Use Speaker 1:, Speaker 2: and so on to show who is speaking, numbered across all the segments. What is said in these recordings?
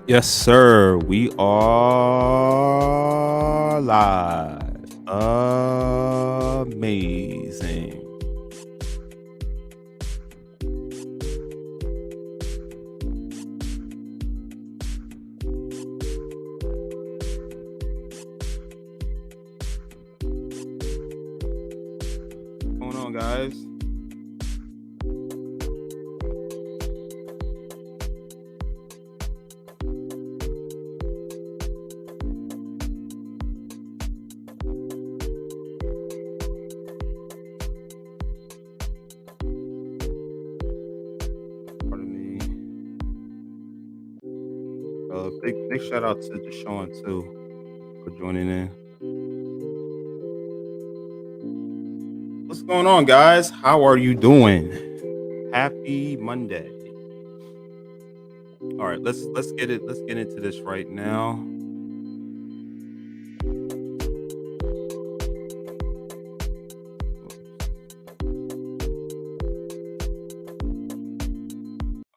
Speaker 1: Yes, sir. We are live. Amazing. What's going on, guys? Pardon me. Big shout out to Deshaun too for joining in. What's going on, guys? How are you doing? Happy Monday. All right, let's get it. Let's get into this right now.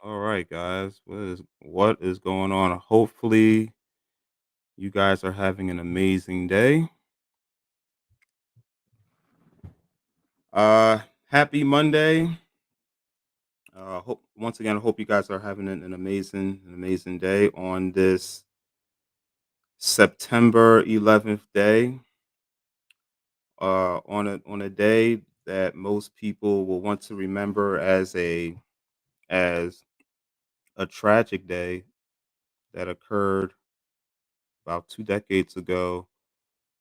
Speaker 1: All right, guys. What is going on? Hopefully, you guys are having an amazing day. Happy Monday. Hope once again. I hope you guys are having an amazing day on this September 11th day. On a day that most people will want to remember as a tragic day that occurred about 2 decades ago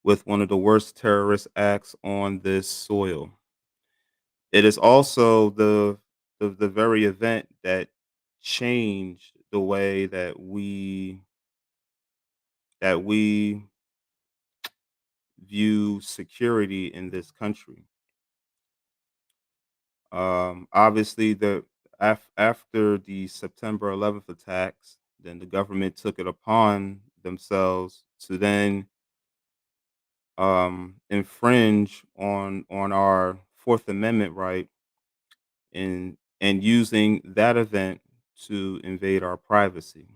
Speaker 1: with one of the worst terrorist acts on this soil. It is also the very event that changed the way that we view security in this country. Obviously, after the September 11th attacks, then the government took it upon themselves to then infringe on our Fourth Amendment right and using that event to invade our privacy.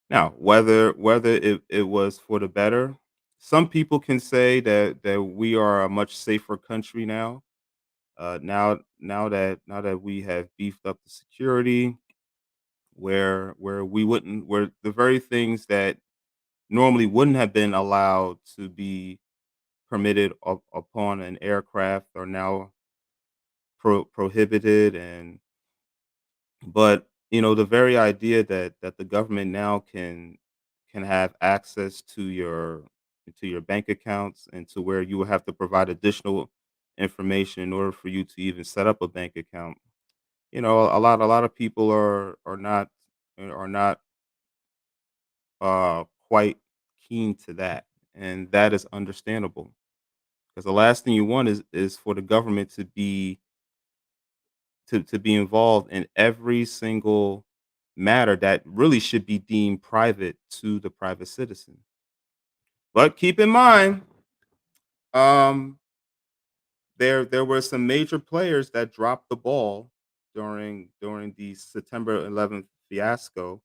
Speaker 1: Now, whether it was for the better, some people can say that we are a much safer country now. Now that we have beefed up the security, where the very things that normally wouldn't have been allowed to be permitted upon an aircraft are now prohibited. And but the very idea that the government now can have access to your bank accounts, and to where you will have to provide additional information in order for you to even set up a bank account. A lot of people are not quite keen to that, and that is understandable, because the last thing you want is for the government to be involved in every single matter that really should be deemed private to the private citizen. But keep in mind, um, there were some major players that dropped the ball during the September 11th fiasco.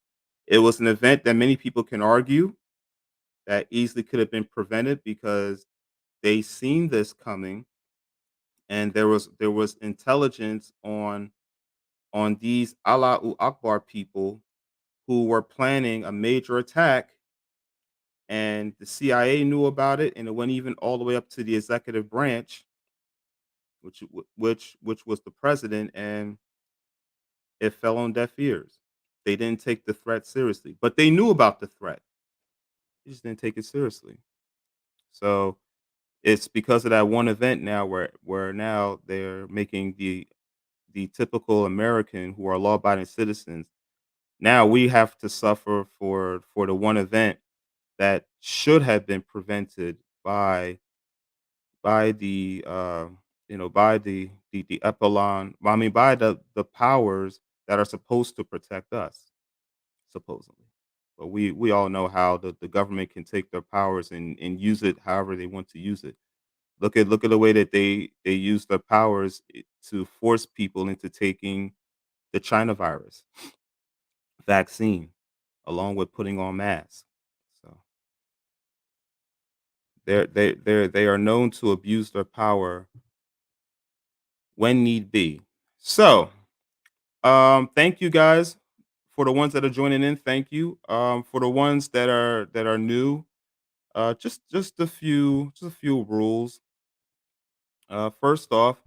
Speaker 1: It was an event that many people can argue that easily could have been prevented, because they seen this coming, and there was intelligence on these Allahu Akbar people who were planning a major attack, and the CIA knew about it, and it went even all the way up to the executive branch, which was the president, and it fell on deaf ears. They didn't take the threat seriously, but they knew about the threat. They just didn't take it seriously. So it's because of that one event now, where now they're making the typical American, who are law abiding citizens. Now we have to suffer for the one event that should have been prevented by the epsilon. Well, I mean, by the powers that are supposed to protect us, supposedly. But we all know how the government can take their powers and use it however they want to use it. Look at the way that they use their powers to force people into taking the China virus vaccine. along with putting on masks. So they are known to abuse their power when need be. So, thank you guys for the ones that are joining in. Thank you. For the ones that are new, just a few rules. First off,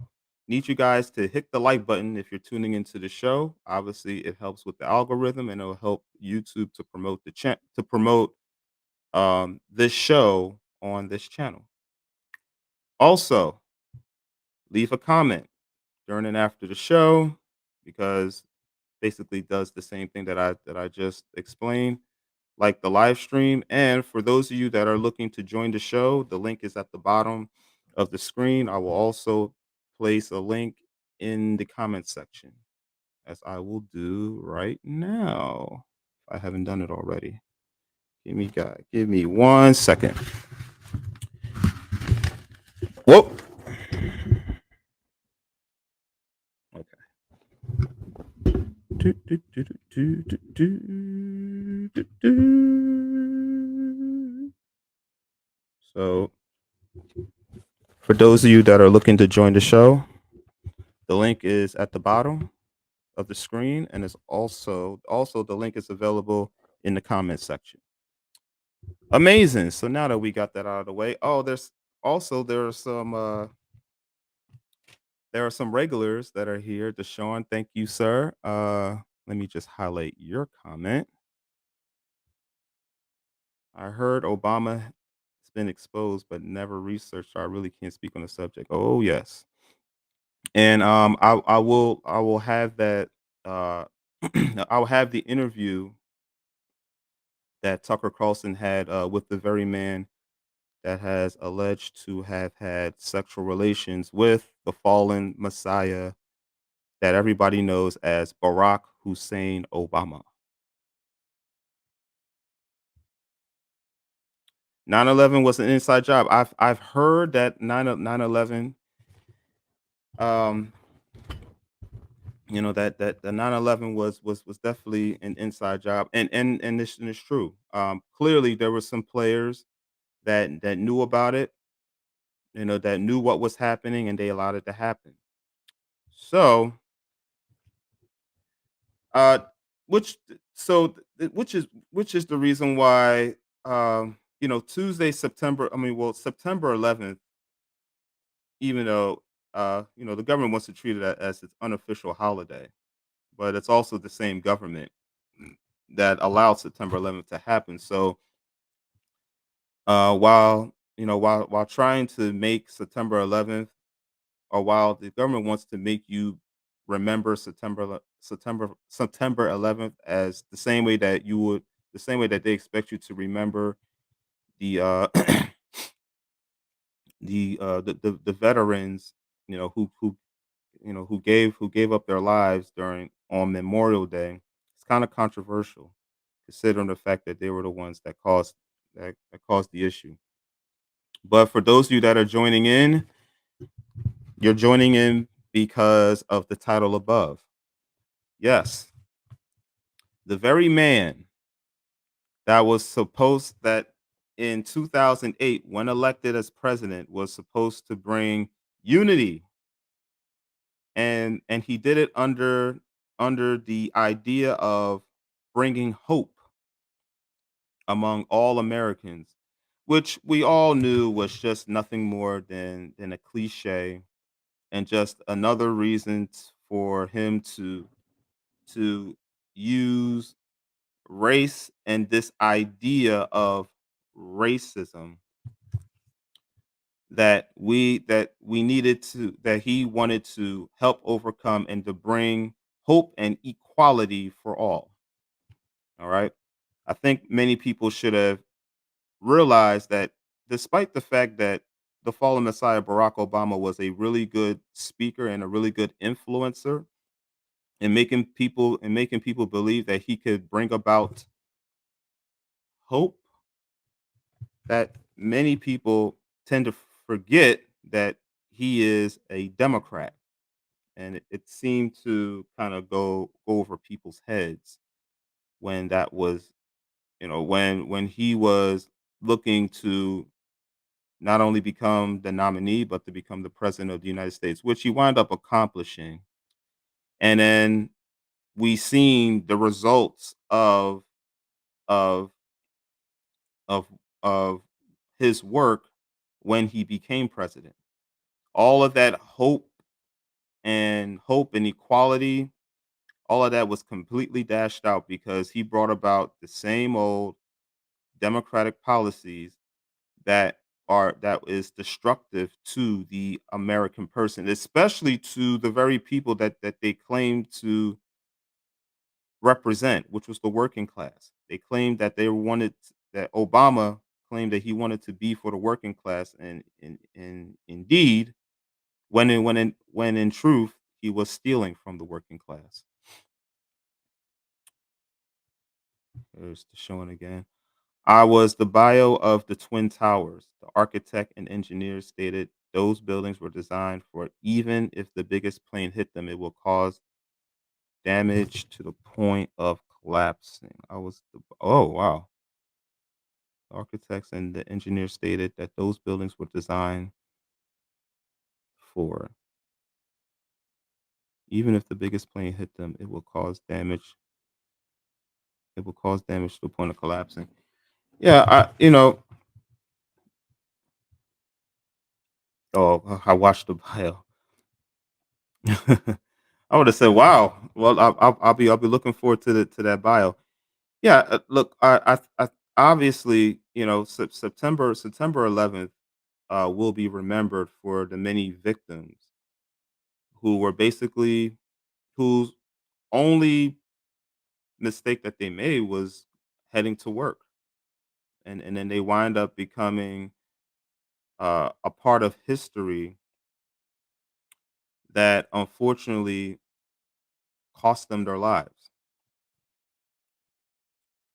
Speaker 1: need you guys to hit the like button if you're tuning into the show. Obviously, it helps with the algorithm and it'll help YouTube to promote to promote this show on this channel. Also, leave a comment during and after the show because basically does the same thing that I just explained, like the live stream. And for those of you that are looking to join the show, the link is at the bottom of the screen. I will also place a link in the comment section, as I will do right now. If I haven't done it already. Give me 1 second. Whoa. Okay. Do, do, do, do, do, do, do, do. So, for those of you that are looking to join the show, the link is at the bottom of the screen, and it's also the link is available in the comment section. Amazing. So now that we got that out of the way, oh, there's also there are some regulars that are here. Deshaun, thank you, sir. Let me just highlight your comment. I heard Obama has been exposed but never researched, so I really can't speak on the subject. Oh yes. And I will have that uh I'll have the interview that Tucker Carlson had with the very man that has alleged to have had sexual relations with the fallen Messiah that everybody knows as Barack Hussein Obama. 9/11 was an inside job. I've heard that 9/11 um that the 9/11 was definitely an inside job, and this and it's true. Clearly there were some players that knew about it, that knew what was happening, and they allowed it to happen. So, uh, which which is the reason why Tuesday, September 11th, even though the government wants to treat it as its unofficial holiday, but it's also the same government that allowed September 11th to happen. So, while trying to make September 11th, or while the government wants to make you remember September 11th as the same way that they expect you to remember the the veterans, who gave up their lives during on Memorial Day. It's kind of controversial considering the fact that they were the ones that caused the issue. But for those of you that are joining in, you're joining in because of the title above. Yes, the very man that in 2008, when elected as president, was supposed to bring unity, and he did it under the idea of bringing hope among all Americans, which we all knew was just nothing more than a cliche and just another reason for him to use race and this idea of racism that we needed to that he wanted to help overcome and to bring hope and equality for all right. I think many people should have realized that despite the fact that the fallen messiah Barack Obama was a really good speaker and a really good influencer making people believe that he could bring about hope, that many people tend to forget that he is a Democrat, and it seemed to kind of go over people's heads when that was when he was looking to not only become the nominee, but to become the president of the United States, which he wound up accomplishing. And then we seen the results of of of his work when he became president. All of that hope and equality, all of that was completely dashed out because he brought about the same old democratic policies that is destructive to the American person, especially to the very people that they claim to represent, which was the working class. They claimed that that Obama claimed that he wanted to be for the working class, and indeed, when in truth, he was stealing from the working class. There's the showing again. I was the bio of the Twin Towers. The architect and engineer stated those buildings were designed for even if the biggest plane hit them, it will cause damage to the point of collapsing. Oh wow. The architects and the engineers stated that those buildings were designed for even if the biggest plane hit them, it will cause damage. It will cause damage to the point of collapsing. Yeah, I watched the bio. I would have said, "Wow." Well, I'll be looking forward to that bio. Yeah, look, obviously, September 11th will be remembered for the many victims who were basically whose only mistake that they made was heading to work, and then they wind up becoming a part of history that unfortunately cost them their lives.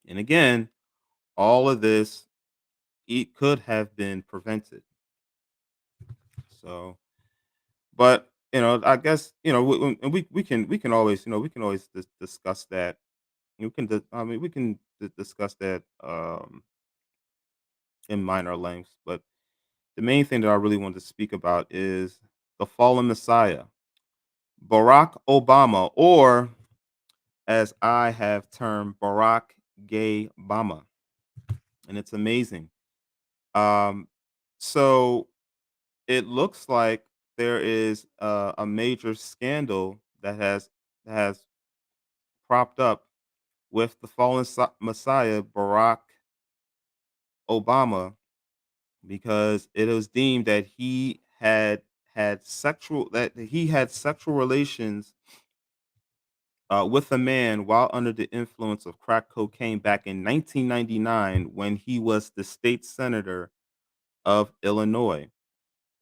Speaker 1: And again, all of this it could have been prevented. So, but I guess and we can always discuss that. I mean, we can discuss that in minor lengths. But the main thing that I really wanted to speak about is the fallen Messiah, Barack Obama, or as I have termed Barack Gaybama, and it's amazing. Um, so it looks like there is a major scandal that has propped up with the fallen Messiah Barack Obama because it was deemed that he had sexual relations with a man while under the influence of crack cocaine back in 1999 when he was the state senator of Illinois.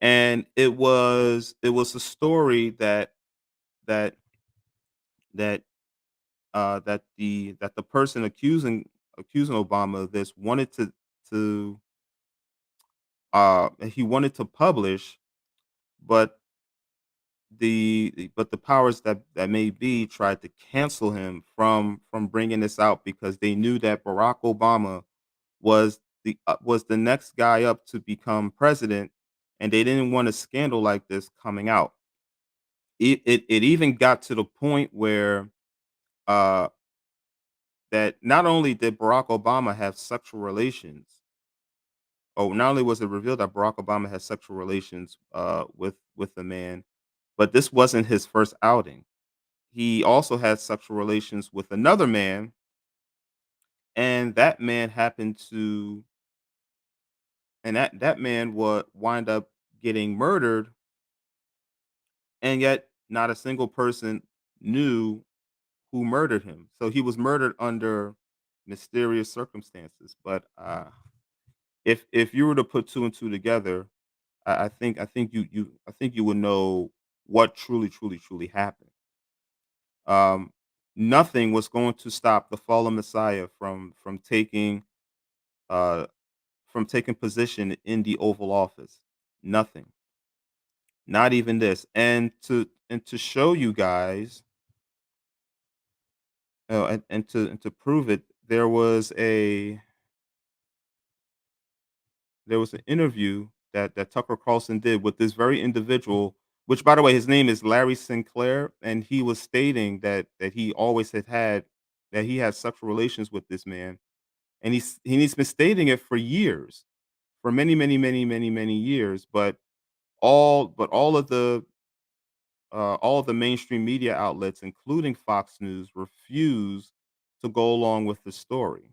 Speaker 1: And it was a story that that that the person accusing Obama of this wanted to he wanted to publish, but the powers that may be tried to cancel him from bringing this out because they knew that Barack Obama was the next guy up to become president, and they didn't want a scandal like this coming out. It even got to the point where uh that not only did Barack Obama have sexual relations, not only was it revealed that Barack Obama had sexual relations with a man, but this wasn't his first outing. He also had sexual relations with another man, and that man happened to and that man would wind up getting murdered, and yet not a single person knew who murdered him. So he was murdered under mysterious circumstances. But if you were to put two and two together, I think you would know what truly happened. Um, Nothing was going to stop the fallen Messiah uh, from taking position in the Oval Office. Nothing, not even this. And to show you guys, and to prove it, there was a there was an interview that Tucker Carlson did with this very individual, which, by the way, his name is Larry Sinclair, and he was stating that he always had that he had sexual relations with this man, and he's been stating it for years, for many, many, many, many, many years, but all of the mainstream media outlets, including Fox News, refuse to go along with the story.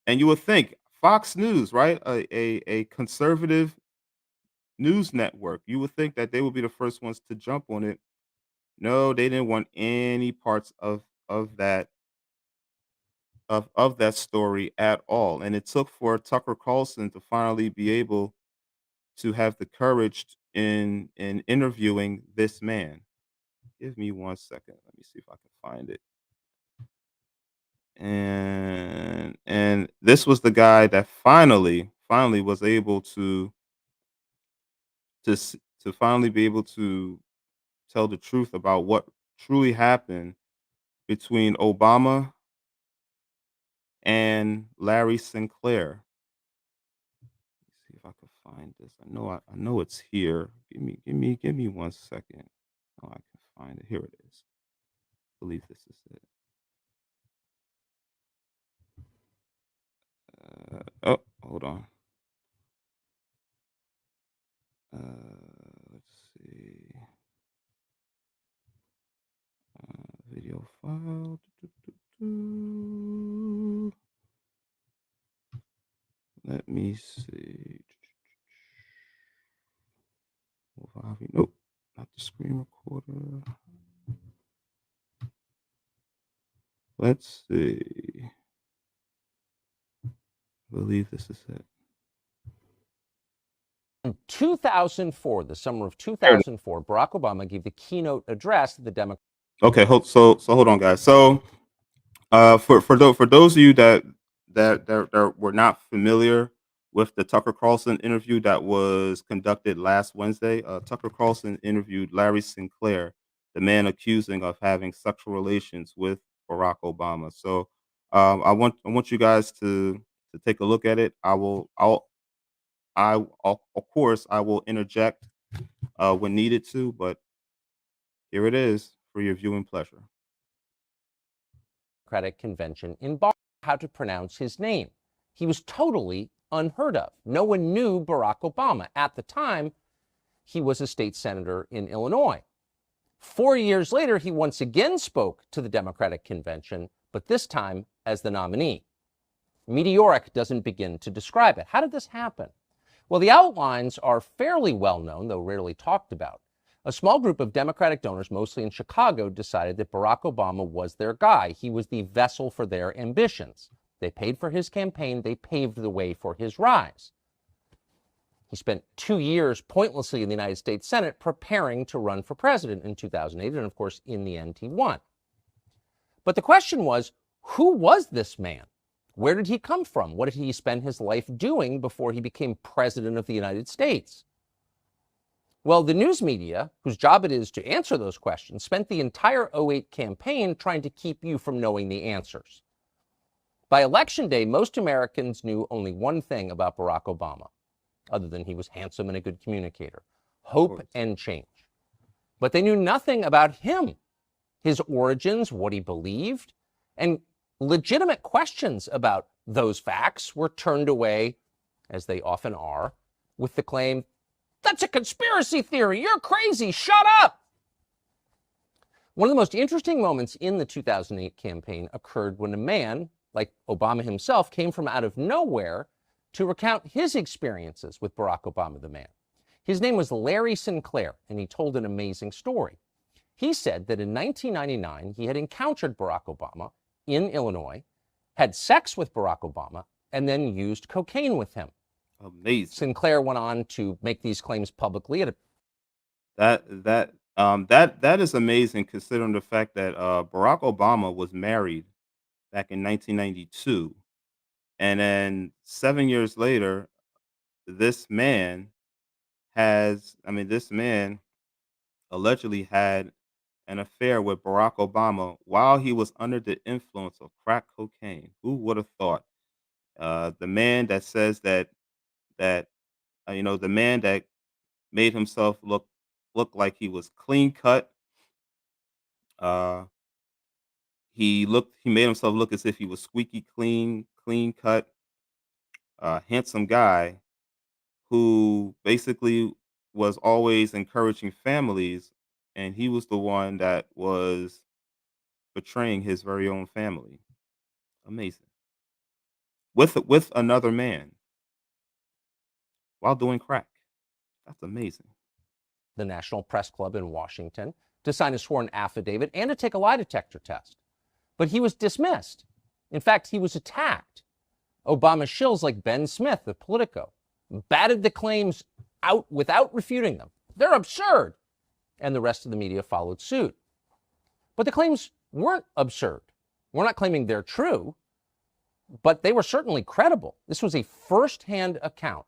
Speaker 1: And you would think Fox News, right, a conservative news network, you would think that they would be the first ones to jump on it. No, they didn't want any parts of that of that story at all. And it took for Tucker Carlson to finally be able to have the courage in interviewing this man. Give me 1 second. Let me see if I can find it. And this was the guy that finally was able to finally be able to tell the truth about what truly happened between Obama and Larry Sinclair. Let's see if I can find this. I know it's here. Give me 1 second. Oh, I can find it. Here it is. I believe this is it. Oh, hold on. Let's see. Video file. Let me see. Nope, not the screen recorder. Let's see. I believe this is it.
Speaker 2: In 2004, the summer of
Speaker 1: There it is.
Speaker 2: 2004, Barack Obama gave the keynote address to the Democratic.
Speaker 1: Okay, so hold on, guys. So, for those of you that were not familiar with the Tucker Carlson interview that was conducted last Wednesday, Tucker Carlson interviewed Larry Sinclair, the man accusing of having sexual relations with Barack Obama. So, I want you guys to take a look at it. Of course I will interject when needed to, but here it is for your viewing pleasure.
Speaker 2: Convention in Boston, how to pronounce his name. He was totally unheard of. No one knew Barack Obama. At the time, he was a state senator in Illinois. 4 years later, he once again spoke to the Democratic convention, but this time as the nominee. Meteoric doesn't begin to describe it. How did this happen? Well, the outlines are fairly well known, though rarely talked about. A small group of Democratic donors, mostly in Chicago, decided that Barack Obama was their guy. He was the vessel for their ambitions. They paid for his campaign. They paved the way for his rise. He spent 2 years pointlessly in the United States Senate preparing to run for president in 2008, and of course, in the end, he won. But the question was, who was this man? Where did he come from? What did he spend his life doing before he became president of the United States? Well, the news media, whose job it is to answer those questions, spent the entire 2008 campaign trying to keep you from knowing the answers. By Election Day, most Americans knew only one thing about Barack Obama, other than he was handsome and a good communicator: hope and change. But they knew nothing about him, his origins, what he believed, and legitimate questions about those facts were turned away, as they often are, with the claim, "That's a conspiracy theory. You're crazy. Shut up." One of the most interesting moments in the 2008 campaign occurred when a man, like Obama himself, came from out of nowhere to recount his experiences with Barack Obama, the man. His name was Larry Sinclair, and he told an amazing story. He said that in 1999, he had encountered Barack Obama in Illinois, had sex with Barack Obama, and then used cocaine with him.
Speaker 1: Amazing.
Speaker 2: Sinclair went on to make these claims publicly at a
Speaker 1: that is amazing considering the fact that Barack Obama was married back in 1992, and then 7 years later, this man this man allegedly had an affair with Barack Obama while he was under the influence of crack cocaine. Who would have thought? The man that says that the man that made himself look like he was clean cut. Uh, he made himself look as if he was squeaky clean, clean cut, handsome guy who basically was always encouraging families, and he was the one that was betraying his very own family. Amazing. With another man while doing crack. That's amazing.
Speaker 2: The National Press Club in Washington to sign a sworn affidavit and to take a lie detector test. But he was dismissed. In fact, he was attacked. Obama shills like Ben Smith of Politico batted the claims out without refuting them. They're absurd. And the rest of the media followed suit. But the claims weren't absurd. We're not claiming they're true, but they were certainly credible. This was a first-hand account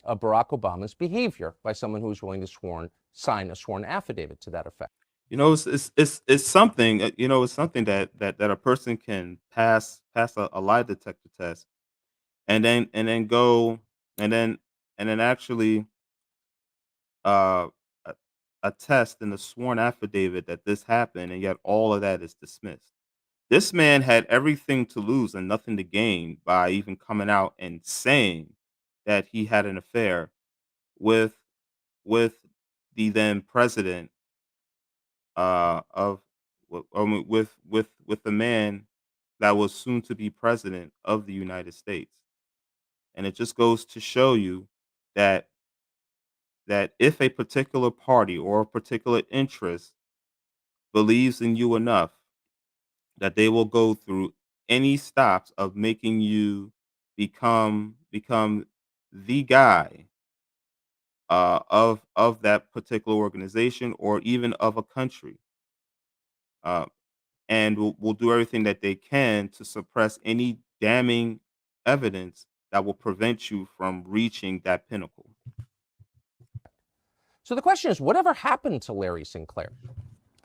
Speaker 2: of Barack Obama's behavior by someone who was willing to sign a sworn affidavit to that effect.
Speaker 1: It's something. It's something that a person can pass a lie detector test, and then go and then actually uh a- attest in a sworn affidavit that this happened, and yet all of that is dismissed. This man had everything to lose and nothing to gain by even coming out and saying that he had an affair with with the then president of with the man that was soon to be president of the United States. And it just goes to show you that if a particular party or a particular interest believes in you enough, that they will go through any stops of making you become the guy of that particular organization or even of a country. Uh, and will do everything that they can to suppress any damning evidence that will prevent you from reaching that pinnacle.
Speaker 2: So the question is, whatever happened to Larry Sinclair?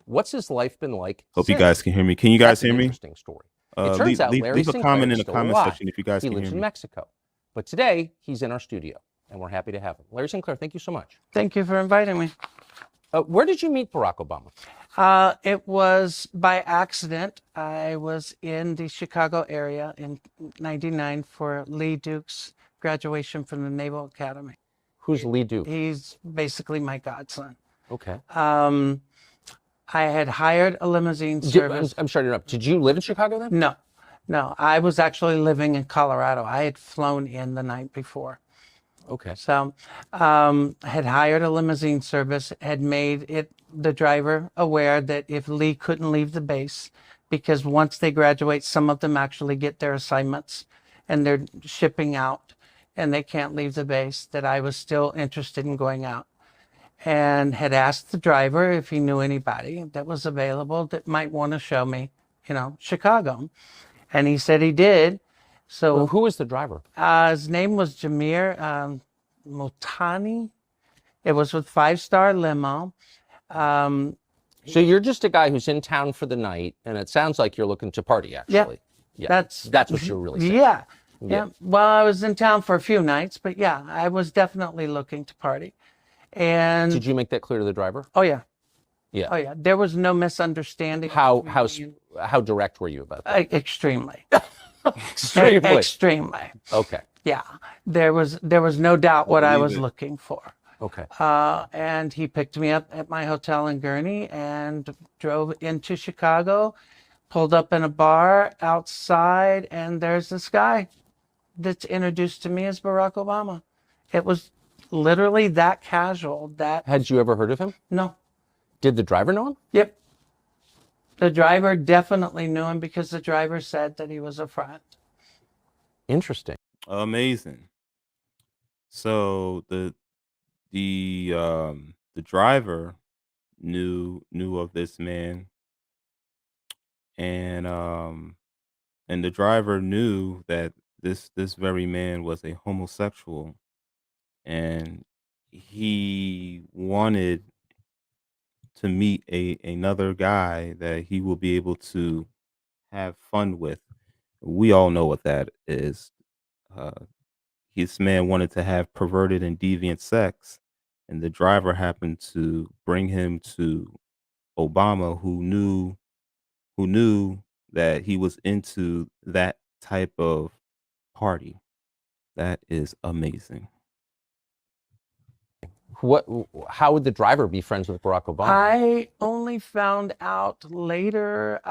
Speaker 2: What's his life been like
Speaker 1: Hope you
Speaker 2: since?
Speaker 1: guys can hear me. Can you guys
Speaker 2: That's an
Speaker 1: hear me?
Speaker 2: interesting story. It turns out Larry
Speaker 1: Leave a
Speaker 2: Sinclair
Speaker 1: comment
Speaker 2: is
Speaker 1: in the
Speaker 2: still
Speaker 1: comment
Speaker 2: alive.
Speaker 1: section if you guys
Speaker 2: He
Speaker 1: can
Speaker 2: lives
Speaker 1: hear
Speaker 2: in
Speaker 1: me.
Speaker 2: Mexico. But today, he's in our studio, and we're happy to have him. Larry Sinclair, thank you so much.
Speaker 3: Thank you for inviting me.
Speaker 2: Where did you meet Barack Obama?
Speaker 3: It was by accident. I was in the Chicago area in '99 for Lee Duke's graduation from the Naval Academy.
Speaker 2: Who's Lee Duke?
Speaker 3: He's basically my godson.
Speaker 2: Okay.
Speaker 3: I had hired a limousine service.
Speaker 2: I'm sorry to interrupt. Did you live in Chicago then?
Speaker 3: No, I was actually living in Colorado. I had flown in the night before.
Speaker 2: Okay.
Speaker 3: So had hired a limousine service, had made the driver aware that if Lee couldn't leave the base, because once they graduate, some of them actually get their assignments and they're shipping out and they can't leave the base, that I was still interested in going out. And had asked the driver if he knew anybody that was available that might want to show me, Chicago. And he said he did. So
Speaker 2: Well, who was the driver?
Speaker 3: his name was Jameer Motani. It was with 5-star limo.
Speaker 2: So you're just a guy who's in town for the night, and it sounds like you're looking to party, actually. Yeah.
Speaker 3: That's
Speaker 2: what you're really saying.
Speaker 3: Yeah. Well, I was in town for a few nights, but yeah, I was definitely looking to party. And
Speaker 2: Did you make that clear to the driver?
Speaker 3: oh yeah,
Speaker 2: Yeah.
Speaker 3: there was no misunderstanding.
Speaker 2: How direct were you about that?
Speaker 3: Extremely.
Speaker 2: Extremely.
Speaker 3: Extremely.
Speaker 2: Okay.
Speaker 3: Yeah, there was no doubt what I
Speaker 1: believe
Speaker 3: was
Speaker 1: it.
Speaker 3: looking for.
Speaker 2: Okay.
Speaker 3: And he picked me up at my hotel in Gurney and drove into Chicago, pulled up in a bar outside, and there's this guy that's introduced to me as Barack Obama. It was literally that casual.
Speaker 2: Had you ever heard of him?
Speaker 3: No.
Speaker 2: Did the driver know him?
Speaker 3: Yep. The driver definitely knew him because the driver said that he was a friend.
Speaker 2: Interesting.
Speaker 1: Amazing. So the driver knew of this man, and the driver knew that this very man was a homosexual, and he wanted to meet another guy that he will be able to have fun with. We all know what that is. Uh, this man wanted to have perverted and deviant sex, and the driver happened to bring him to Obama, who knew that he was into that type of party. That is amazing.
Speaker 2: What? How would the driver be friends with Barack Obama?
Speaker 3: I only found out later,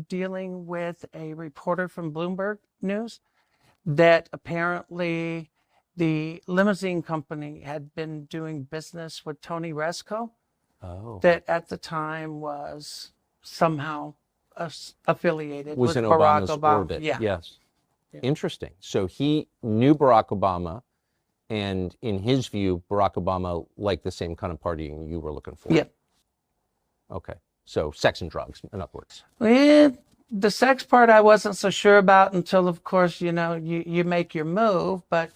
Speaker 3: dealing with a reporter from Bloomberg News, that apparently the limousine company had been doing business with Tony Resco,
Speaker 2: Oh,
Speaker 3: that at the time was somehow affiliated
Speaker 2: was
Speaker 3: with
Speaker 2: in
Speaker 3: Barack
Speaker 2: Obama's
Speaker 3: Obama.
Speaker 2: orbit.
Speaker 3: Yeah.
Speaker 2: Yes. Interesting. So he knew Barack Obama, and in his view, Barack Obama liked the same kind of partying you were looking for.
Speaker 3: Yeah.
Speaker 2: Okay. So sex and drugs and upwards.
Speaker 3: The sex part I wasn't so sure about until, of course, you make your move, but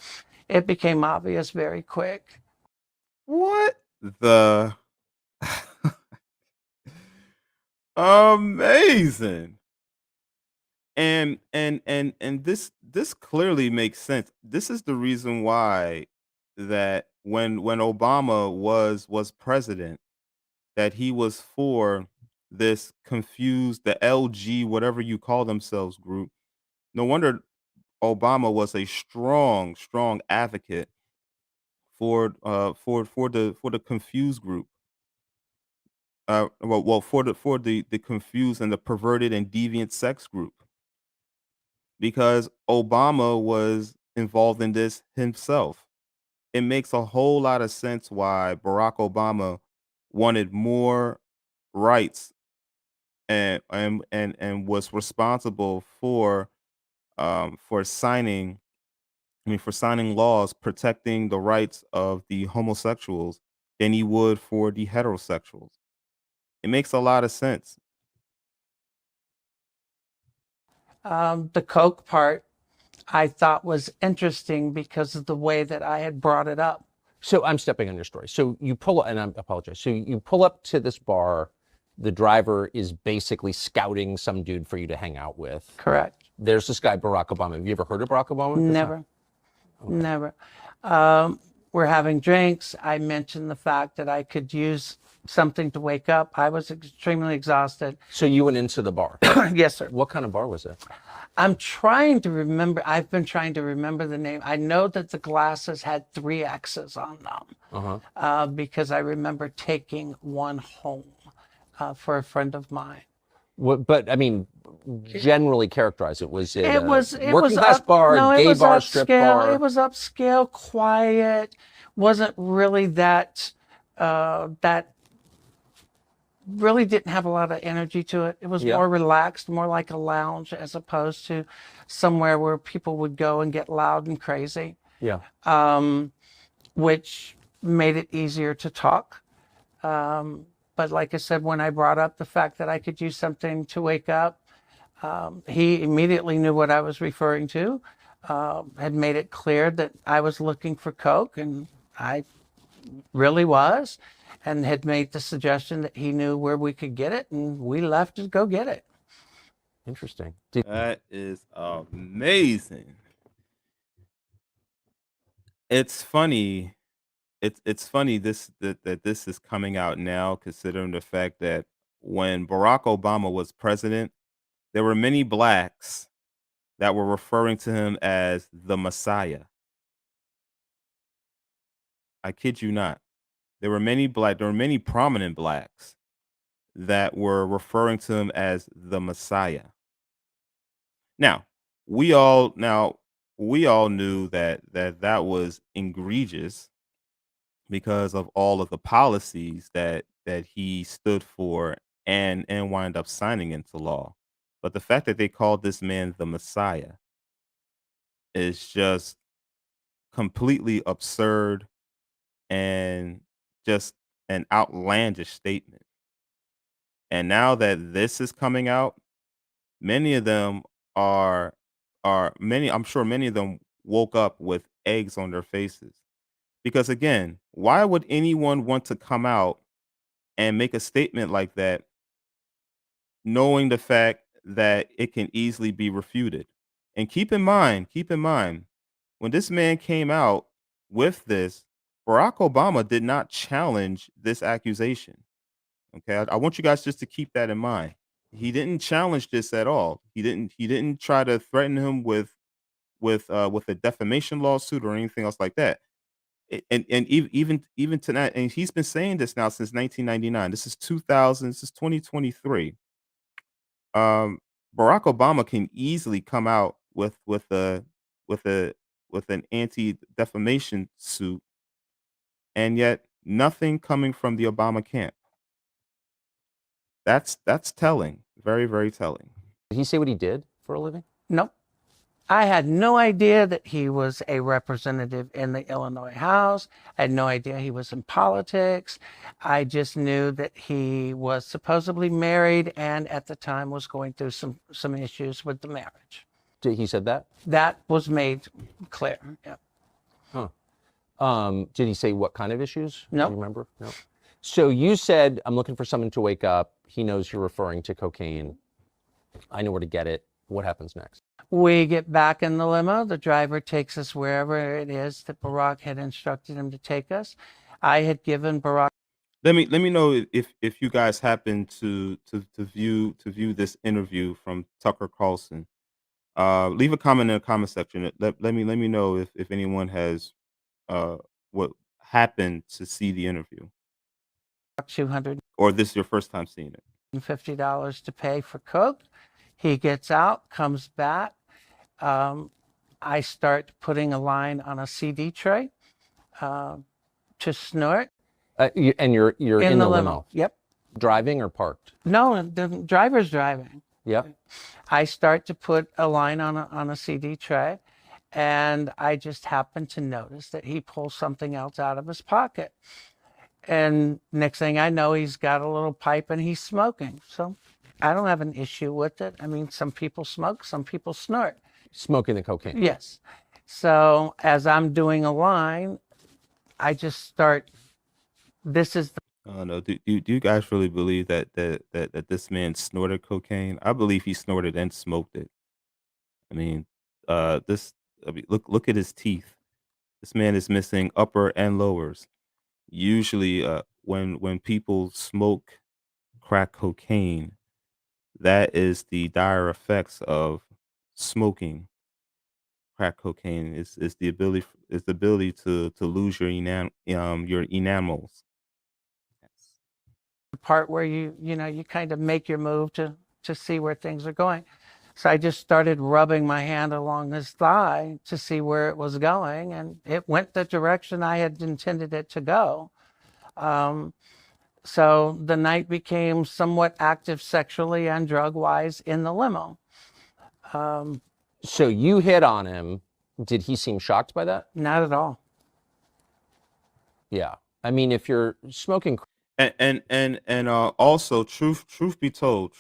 Speaker 3: it became obvious very quick.
Speaker 1: What the amazing. And this clearly makes sense. This is the reason why that when Obama was president, that he was for this confused, the LG, whatever you call themselves, group. No wonder Obama was a strong advocate for the confused group. For the confused and the perverted and deviant sex group, because Obama was involved in this himself. It makes a whole lot of sense why Barack Obama wanted more rights and was responsible for signing for signing laws protecting the rights of the homosexuals than he would for the heterosexuals. It makes a lot of sense.
Speaker 3: The Coke part I thought was interesting because of the way that I had brought it up.
Speaker 2: So I'm stepping on your story. So you pull up, and I apologize. So you pull up to this bar. The driver is basically scouting some dude for you to hang out with.
Speaker 3: Correct.
Speaker 2: There's this guy, Barack Obama. Have you ever heard of Barack Obama? at this time?
Speaker 3: Never. We're having drinks. I mentioned the fact that I could use something to wake up. I was extremely exhausted.
Speaker 2: So you went into the bar.
Speaker 3: Yes, sir.
Speaker 2: What kind of bar was it?
Speaker 3: I'm trying to remember. I've been trying to remember the name. I know that the glasses had 3 X's on them because I remember taking one home for a friend of mine.
Speaker 2: What, but I mean, generally characterize it. Was it,
Speaker 3: It was
Speaker 2: working class
Speaker 3: up,
Speaker 2: bar,
Speaker 3: no, it
Speaker 2: gay
Speaker 3: was
Speaker 2: bar, strip
Speaker 3: upscale.
Speaker 2: bar?
Speaker 3: It was upscale, quiet. Wasn't really that really didn't have a lot of energy to it. It was
Speaker 2: Yeah.
Speaker 3: more relaxed, more like a lounge as opposed to somewhere where people would go and get loud and crazy,
Speaker 2: Yeah.
Speaker 3: which made it easier to talk. But like I said, when I brought up the fact that I could use something to wake up, he immediately knew what I was referring to, had made it clear that I was looking for Coke, and I really was, and had made the suggestion that he knew where we could get it, and we left to go get it.
Speaker 2: Interesting.
Speaker 1: That is amazing. It's funny. It's funny that this is coming out now, considering the fact that when Barack Obama was president, there were many blacks that were referring to him as the Messiah. I kid you not. There were many prominent blacks that were referring to him as the Messiah. Now, we all knew that was egregious because of all of the policies that he stood for and wind up signing into law. But the fact that they called this man the Messiah is just completely absurd and just an outlandish statement. And now that this is coming out, many of them I'm sure many of them woke up with eggs on their faces. Because again, why would anyone want to come out and make a statement like that, knowing the fact that it can easily be refuted. And keep in mind, when this man came out with this, Barack Obama did not challenge this accusation. Okay, I want you guys just to keep that in mind. He didn't challenge this at all. He didn't try to threaten him with a defamation lawsuit or anything else like that. Even tonight, and he's been saying this now since 1999. This is 2000. This is 2023. um, Barack Obama can easily come out with a with an anti defamation suit, and yet nothing coming from the Obama camp. That's telling, very telling.
Speaker 2: Did he say what he did for a living?
Speaker 3: Nope. I had no idea that he was a representative in the Illinois House. I had no idea he was in politics. I just knew that he was supposedly married and at the time was going through some issues with the marriage.
Speaker 2: He said that?
Speaker 3: That was made clear. Yeah.
Speaker 2: Did he say what kind of issues?
Speaker 3: No.
Speaker 2: Do you remember? No. So you said, I'm looking for someone to wake up. He knows you're referring to cocaine. I know where to get it. What happens next?
Speaker 3: We get back in the limo. The driver takes us wherever it is that Barack had instructed him to take us. I had given Barack.
Speaker 1: Let me know if you guys happen to view this interview from Tucker Carlson. Leave a comment in the comment section. Let me know if anyone has what happened to see the interview,
Speaker 3: $250
Speaker 1: or this is your first time seeing it.
Speaker 3: to pay for coke. He gets out, comes back. I start putting a line on a CD tray to snort.
Speaker 2: And you're in the limo.
Speaker 3: Yep.
Speaker 2: Driving or parked?
Speaker 3: No, the driver's driving.
Speaker 2: Yep.
Speaker 3: I start to put a line on a CD tray, and I just happen to notice that he pulls something else out of his pocket. And next thing I know, he's got a little pipe and he's smoking. So I don't have an issue with it. I mean, some people smoke, some people snort.
Speaker 2: Smoking the cocaine.
Speaker 3: Yes. So as I'm doing a line, I just start, this is the
Speaker 1: Oh no, do you guys really believe that this man snorted cocaine? I believe he snorted and smoked it. I mean, this. I mean, look at his teeth. This man is missing upper and lowers. Usually, when people smoke crack cocaine, that is the dire effects of smoking crack cocaine. Is the ability to lose your your enamels. Yes.
Speaker 3: part where you kind of make your move to see where things are going. So I just started rubbing my hand along his thigh to see where it was going, and it went the direction I had intended it to go. So the night became somewhat active sexually and drug-wise in the limo.
Speaker 2: So you hit on him. Did he seem shocked by that?
Speaker 3: Not at all.
Speaker 2: Yeah. I mean, if you're smoking,
Speaker 1: And also, truth be told,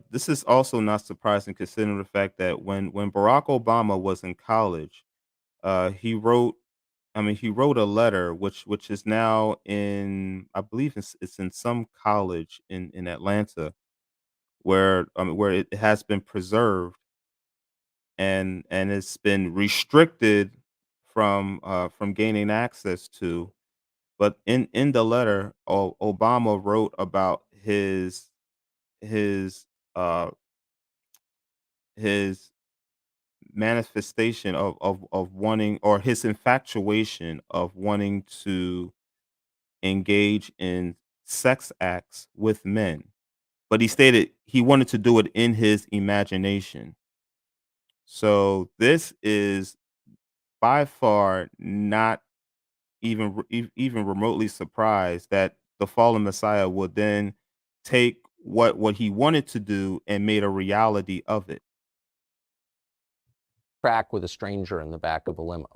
Speaker 1: this is also not surprising considering the fact that when Barack Obama was in college, he wrote, he wrote a letter which is now in, I believe it's in some college in Atlanta, where it has been preserved, and it's been restricted from gaining access to. But in the letter, Obama wrote about his uh his manifestation of wanting, or his infatuation of wanting to engage in sex acts with men. But he stated he wanted to do it in his imagination. So this is by far not even remotely surprised that the fallen Messiah would then take what he wanted to do and made a reality of it.
Speaker 2: crack with a stranger in the back of a limo.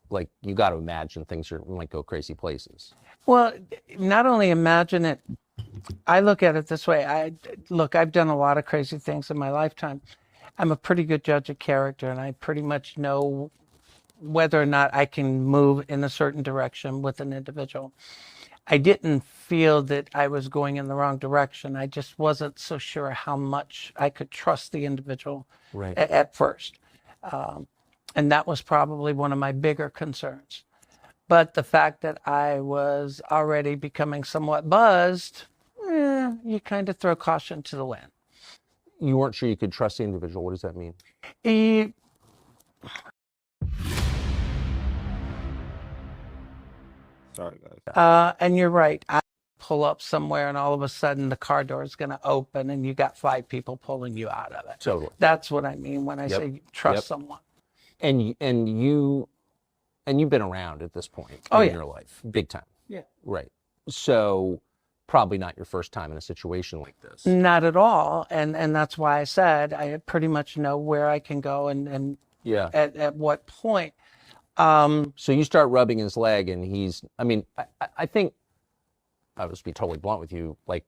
Speaker 2: Like, you got to imagine might go crazy places.
Speaker 3: Well, not only imagine it, I look at it this way. I've done a lot of crazy things in my lifetime. I'm a pretty good judge of character, and I pretty much know whether or not I can move in a certain direction with an individual. I didn't feel that I was going in the wrong direction. I just wasn't so sure how much I could trust the individual
Speaker 2: Right.
Speaker 3: at first. And that was probably one of my bigger concerns. But the fact that I was already becoming somewhat buzzed, you kind of throw caution to the wind.
Speaker 2: You weren't sure you could trust the individual. What does that mean?
Speaker 3: He,
Speaker 1: Sorry, guys.
Speaker 3: and you're right. I pull up somewhere and all of a sudden the car door is going to open and you got 5 people pulling you out of it.
Speaker 2: Totally.
Speaker 3: That's what I mean when I say trust someone.
Speaker 2: And you've been around at this point in your life, big time.
Speaker 3: Yeah.
Speaker 2: Right. So probably not your first time in a situation like this.
Speaker 3: Not at all. And that's why I said I pretty much know where I can go and
Speaker 2: Yeah.
Speaker 3: at what point.
Speaker 2: So you start rubbing his leg and he's, I mean, I think, I'll just be totally blunt with you, like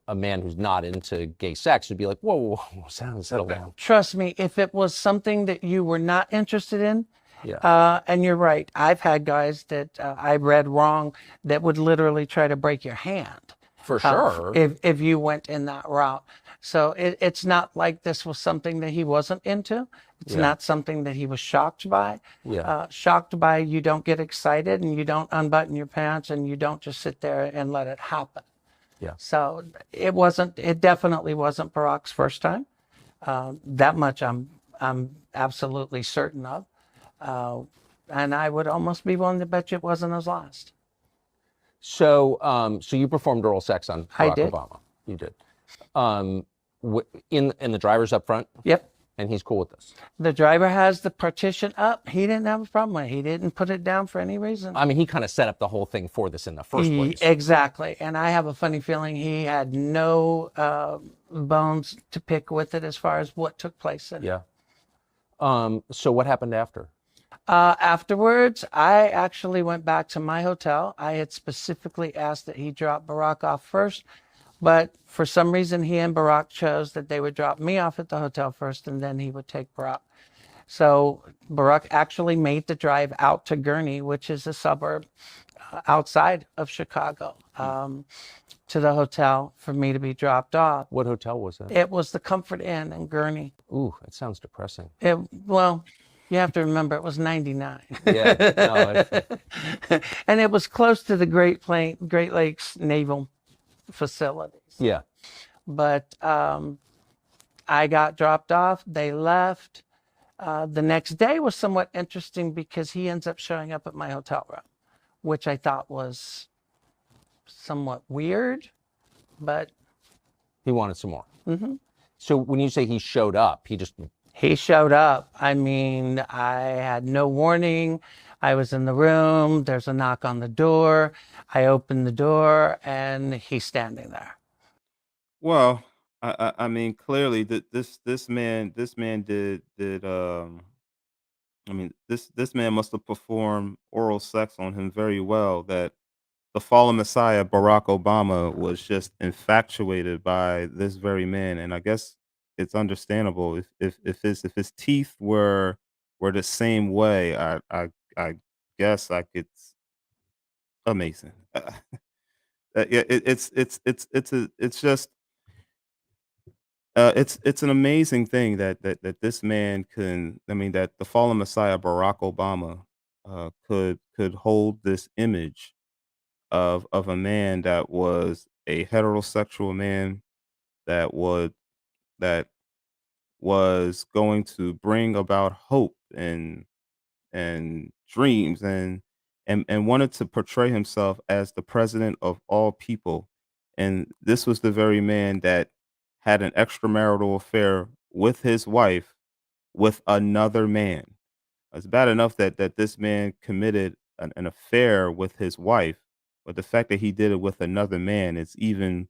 Speaker 2: a man who's not into gay sex would be like, whoa, settle down.
Speaker 3: Trust me, if it was something that you were not interested in,
Speaker 2: Yeah.
Speaker 3: and you're right, I've had guys that I read wrong that would literally try to break your hand.
Speaker 2: For sure.
Speaker 3: If you went in that route. So it's not like this was something that he wasn't into. It's not something that he was shocked by.
Speaker 2: Yeah.
Speaker 3: Shocked by you don't get excited and you don't unbutton your pants and you don't just sit there and let it happen.
Speaker 2: Yeah.
Speaker 3: So it definitely wasn't Barack's first time. That much I'm absolutely certain of. And I would almost be willing to bet you it wasn't his last.
Speaker 2: So, so you performed oral sex on
Speaker 3: I
Speaker 2: Barack
Speaker 3: did.
Speaker 2: Obama. You did. In the driver's up front.
Speaker 3: Yep.
Speaker 2: And he's cool with this.
Speaker 3: The driver has the partition up. He didn't have a problem with it. He didn't put it down for any reason.
Speaker 2: I mean, he kind of set up the whole thing for this in the first place.
Speaker 3: Exactly. And I have a funny feeling he had no bones to pick with it as far as what took place in it.
Speaker 2: Yeah. So what happened after?
Speaker 3: Afterwards, I actually went back to my hotel. I had specifically asked that he drop Barack off first, but for some reason, he and Barack chose that they would drop me off at the hotel first, and then he would take Barack. So Barack actually made the drive out to Gurnee, which is a suburb outside of Chicago, to the hotel for me to be dropped off.
Speaker 2: What hotel was that?
Speaker 3: It was the Comfort Inn in Gurnee.
Speaker 2: Ooh, that sounds depressing.
Speaker 3: Well, you have to remember it was 99.
Speaker 2: Yeah. No,
Speaker 3: And it was close to the Great Lakes Naval facilities.
Speaker 2: yeah.
Speaker 3: But I got dropped off. They left. The next day was somewhat interesting because he ends up showing up at my hotel room, which I thought was somewhat weird, but
Speaker 2: He wanted some more. Mm-hmm. So when you say he showed up,
Speaker 3: he showed up. I mean, I had no warning. I was in the room. There's a knock on the door. I opened the door and he's standing there.
Speaker 1: Well, I mean, clearly that this man did I mean, this man must have performed oral sex on him very well. That the fallen Messiah Barack Obama was just infatuated by this very man, and I guess it's understandable if his teeth were the same way. I guess it's amazing. Yeah, it's just it's an amazing thing that this man can. I mean, that the fallen Messiah Barack Obama could hold this image of a man that was a heterosexual man that would that was going to bring about hope and dreams and wanted to portray himself as the president of all people. And this was the very man that had an extramarital affair with his wife with another man. It's bad enough that this man committed an affair with his wife, but the fact that he did it with another man is even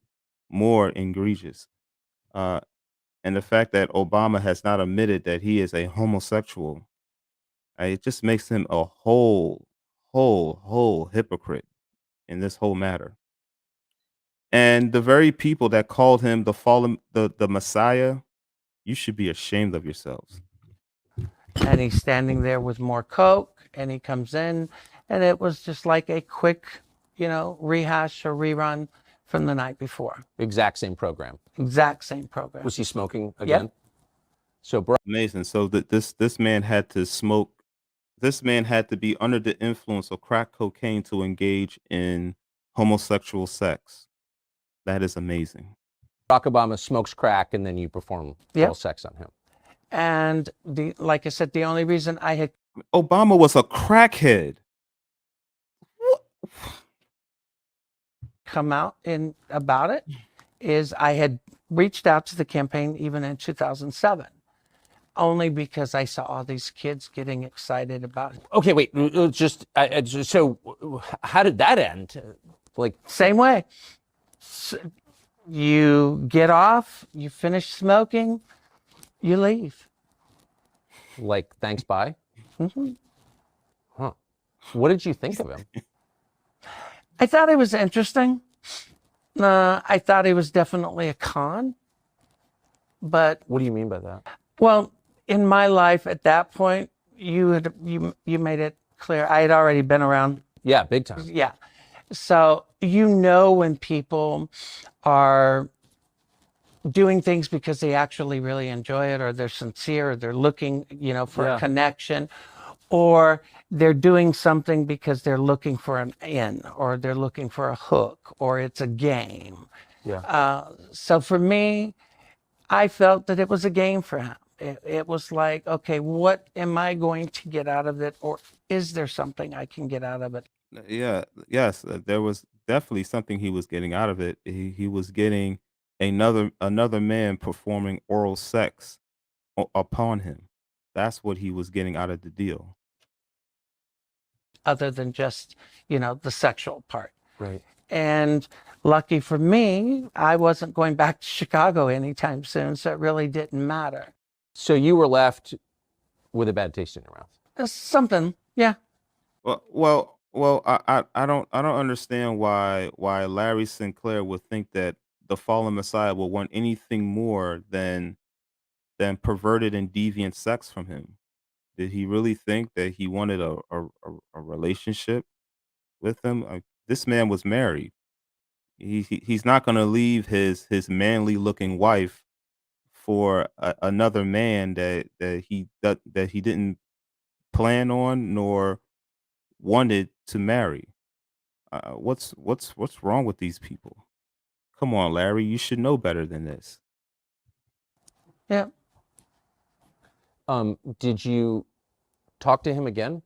Speaker 1: more egregious. Uh, and the fact that Obama has not admitted that he is a homosexual, it just makes him a whole hypocrite in this whole matter. And the very people that called him the fallen, the Messiah, you should be ashamed of yourselves.
Speaker 3: and he's standing there with more Coke, and he comes in, and it was just like a quick, rehash or rerun from the night before.
Speaker 2: Exact same program.
Speaker 3: Exact same program.
Speaker 2: Was he smoking again?
Speaker 3: Yep.
Speaker 2: So
Speaker 1: Amazing. So that this man had to smoke. This man had to be under the influence of crack cocaine to engage in homosexual sex. That is amazing.
Speaker 2: Barack Obama smokes crack, and then you perform
Speaker 3: Yep.
Speaker 2: oral sex on him.
Speaker 3: And like I said, the only reason I had
Speaker 1: Obama was a crackhead.
Speaker 3: come out in about it is I had reached out to the campaign even in 2007, only because I saw all these kids getting excited about it.
Speaker 2: Okay, wait. So, how did that end? Like,
Speaker 3: Same way. You get off, you finish smoking, you leave.
Speaker 2: thanks, bye.
Speaker 3: Mm-hmm.
Speaker 2: Huh? What did you think of him?
Speaker 3: I thought it was interesting. I thought he was definitely a con. But
Speaker 2: What do you mean by that?
Speaker 3: well, in my life at that point, you made it clear I had already been around.
Speaker 2: Yeah, big time.
Speaker 3: Yeah. So when people are doing things because they actually really enjoy it, or they're sincere, or they're looking, for a connection, or they're doing something because they're looking for an in, or they're looking for a hook, or it's a game.
Speaker 2: Yeah.
Speaker 3: So for me, I felt that it was a game for him. It was like, okay, what am I going to get out of it? Or is there something I can get out of it?
Speaker 1: Yeah, yes, there was definitely something he was getting out of it. He was getting another man performing oral sex upon him. That's what he was getting out of the deal.
Speaker 3: Other than just, the sexual part.
Speaker 2: Right.
Speaker 3: And lucky for me, I wasn't going back to Chicago anytime soon, so it really didn't matter.
Speaker 2: So you were left with a bad taste in your mouth.
Speaker 3: Something, yeah.
Speaker 1: I don't understand why Larry Sinclair would think that the fallen Messiah will want anything more than perverted and deviant sex from him. Did he really think that he wanted a relationship with him? This man was married. He's not going to leave his manly looking wife for another man that he didn't plan on nor wanted to marry. What's wrong with these people? Come on, Larry, you should know better than this.
Speaker 3: Yeah.
Speaker 2: Did you talk to him again?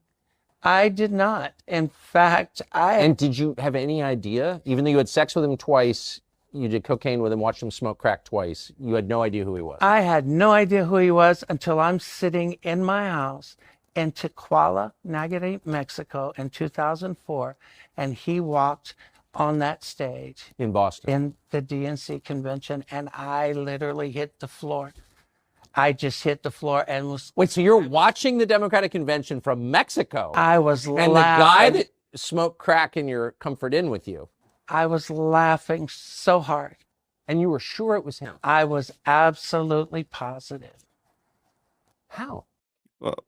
Speaker 3: I did not. In fact,
Speaker 2: And did you have any idea, even though you had sex with him twice, you did cocaine with him, watched him smoke crack twice, you had no idea who he was?
Speaker 3: I had no idea who he was until I'm sitting in my house in Tequila, Nayarit, Mexico in 2004, and he walked on that stage
Speaker 2: In Boston.
Speaker 3: in the DNC convention, and I literally hit the floor. I just hit the floor and was.
Speaker 2: Wait, so you're watching the Democratic Convention from Mexico?
Speaker 3: I was
Speaker 2: and the guy that smoked crack in your Comfort Inn with you?
Speaker 3: I was laughing so hard.
Speaker 2: And you were sure it was him?
Speaker 3: I was absolutely positive.
Speaker 2: How?
Speaker 1: Well,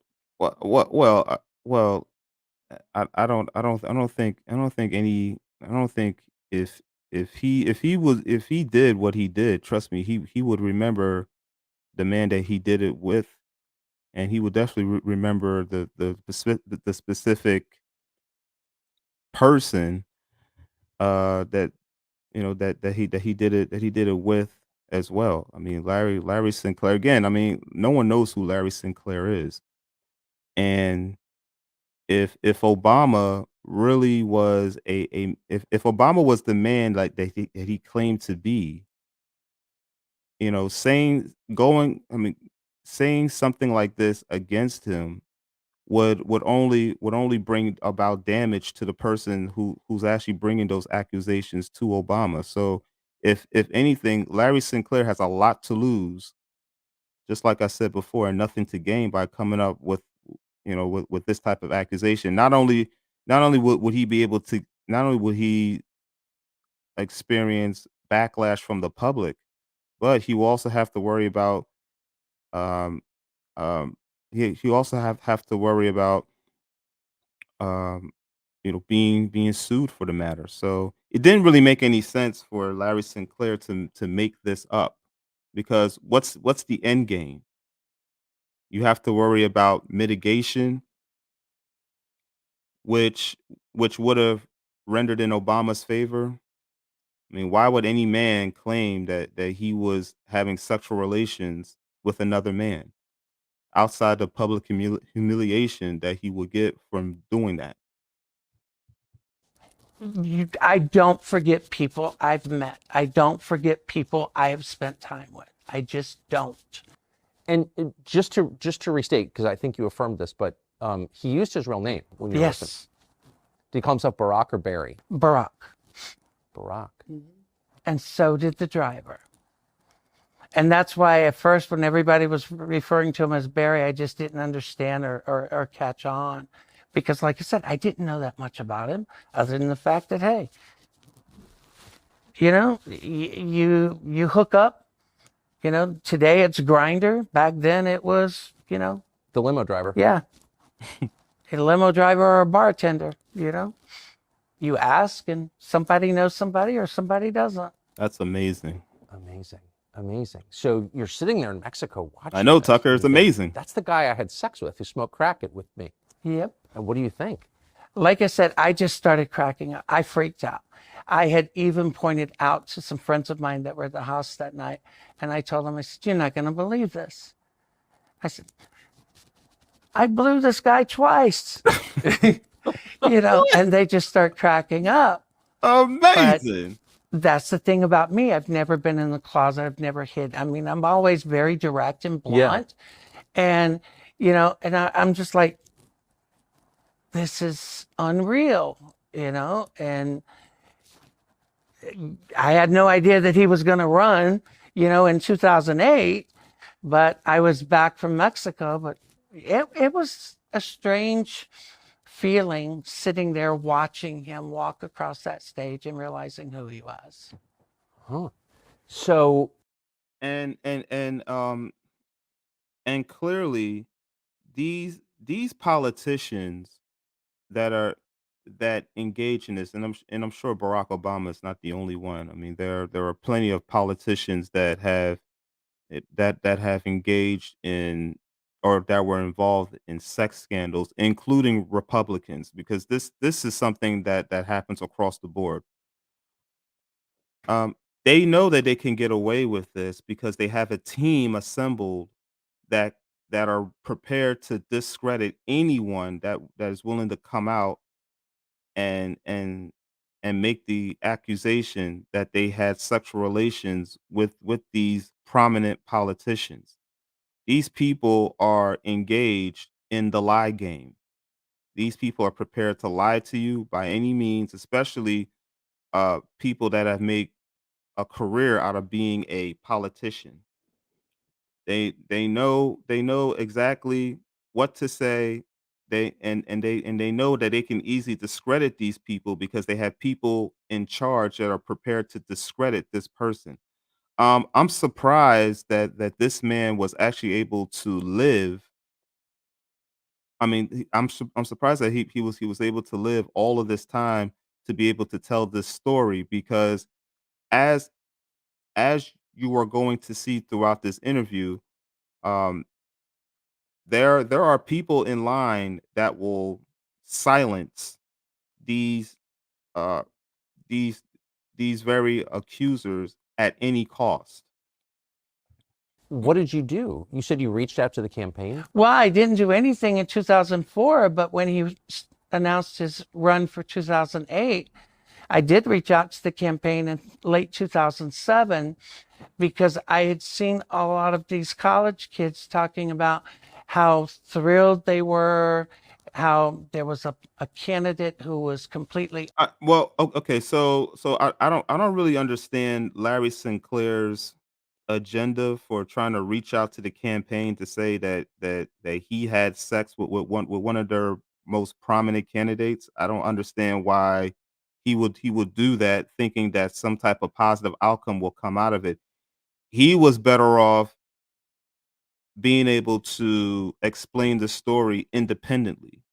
Speaker 1: I don't think if he did what he did, trust me, he would remember the man that he did it with, and he would definitely remember the specific person that that he did it with as well. I mean, Larry Sinclair again. I mean, no one knows who Larry Sinclair is, and if Obama really was if Obama was the man like that he claimed to be, saying something like this against him would only bring about damage to the person who's actually bringing those accusations to Obama. So if anything, Larry Sinclair has a lot to lose, just like I said before, and nothing to gain by coming up with with this type of accusation. Not only would he be able to not only would he experience backlash from the public, but he will also have to worry about um, um, he also have to worry about um, being sued for the matter. So it didn't really make any sense for Larry Sinclair to make this up because what's the end game? You have to worry about mitigation, which would have rendered in Obama's favor. I mean, why would any man claim that he was having sexual relations with another man outside the public humiliation that he would get from doing that?
Speaker 3: I don't forget people I've met. I don't forget people I have spent time with. I just don't.
Speaker 2: And just to restate, because I think you affirmed this, but he used his real name when you were listening.
Speaker 3: Yes,
Speaker 2: Did he call himself Barack or Barry?
Speaker 3: Barack.
Speaker 2: Barack.
Speaker 3: And so did the driver. And that's why at first, when everybody was referring to him as Barry, I just didn't understand or catch on. Because like I said, I didn't know that much about him other than the fact that, hey, you hook up, today it's Grinder. Back then it was,
Speaker 2: The limo driver.
Speaker 3: yeah, a limo driver or a bartender, You ask and somebody knows somebody or somebody doesn't.
Speaker 1: That's amazing.
Speaker 2: Amazing. Amazing. So you're sitting there in Mexico watching
Speaker 1: I know,
Speaker 2: this,
Speaker 1: Tucker.
Speaker 2: and
Speaker 1: It's
Speaker 2: you think,
Speaker 1: amazing.
Speaker 2: That's the guy I had sex with who smoked crack it with me.
Speaker 3: Yep.
Speaker 2: And what do you think?
Speaker 3: Like I said, I just started cracking up. I freaked out. I had even pointed out to some friends of mine that were at the house that night, and I told them, I said, you're not going to believe this. I said, I blew this guy twice, and they just start cracking up.
Speaker 1: Amazing.
Speaker 3: That's the thing about me. I've never been in the closet. I've never hid. I mean, I'm always very direct and blunt. And, I'm just like, this is unreal, and I had no idea that he was going to run, in 2008, but I was back from Mexico, but it was a strange feeling sitting there watching him walk across that stage and realizing who he was.
Speaker 2: Huh. So
Speaker 1: and and and um and clearly these politicians that are that engage in this, and I'm sure Barack Obama is not the only one. I mean, there are plenty of politicians that have engaged in or that were involved in sex scandals, including Republicans, because this is something that happens across the board. Um, they know that they can get away with this because they have a team assembled that are prepared to discredit anyone that is willing to come out and and make the accusation that they had sexual relations with these prominent politicians. These people are engaged in the lie game. These people are prepared to lie to you by any means, especially people that have made a career out of being a politician. They know exactly what to say. They know that they can easily discredit these people because they have people in charge that are prepared to discredit this person. I'm surprised that this man was actually able to live. I mean, I'm surprised that he was able to live all of this time to be able to tell this story because as you are going to see throughout this interview, um, there are people in line that will silence these uh these these very accusers at any cost.
Speaker 2: what did you do? You said you reached out to the campaign?
Speaker 3: Well, I didn't do anything in 2004, but when he announced his run for 2008, I did reach out to the campaign in late 2007 because I had seen a lot of these college kids talking about how thrilled they were, how there was a candidate who was completely.
Speaker 1: Okay, so I don't really understand Larry Sinclair's agenda for trying to reach out to the campaign to say that he had sex with one of their most prominent candidates. I don't understand why he would do that thinking that some type of positive outcome will come out of it. He was better off being able to explain the story independently.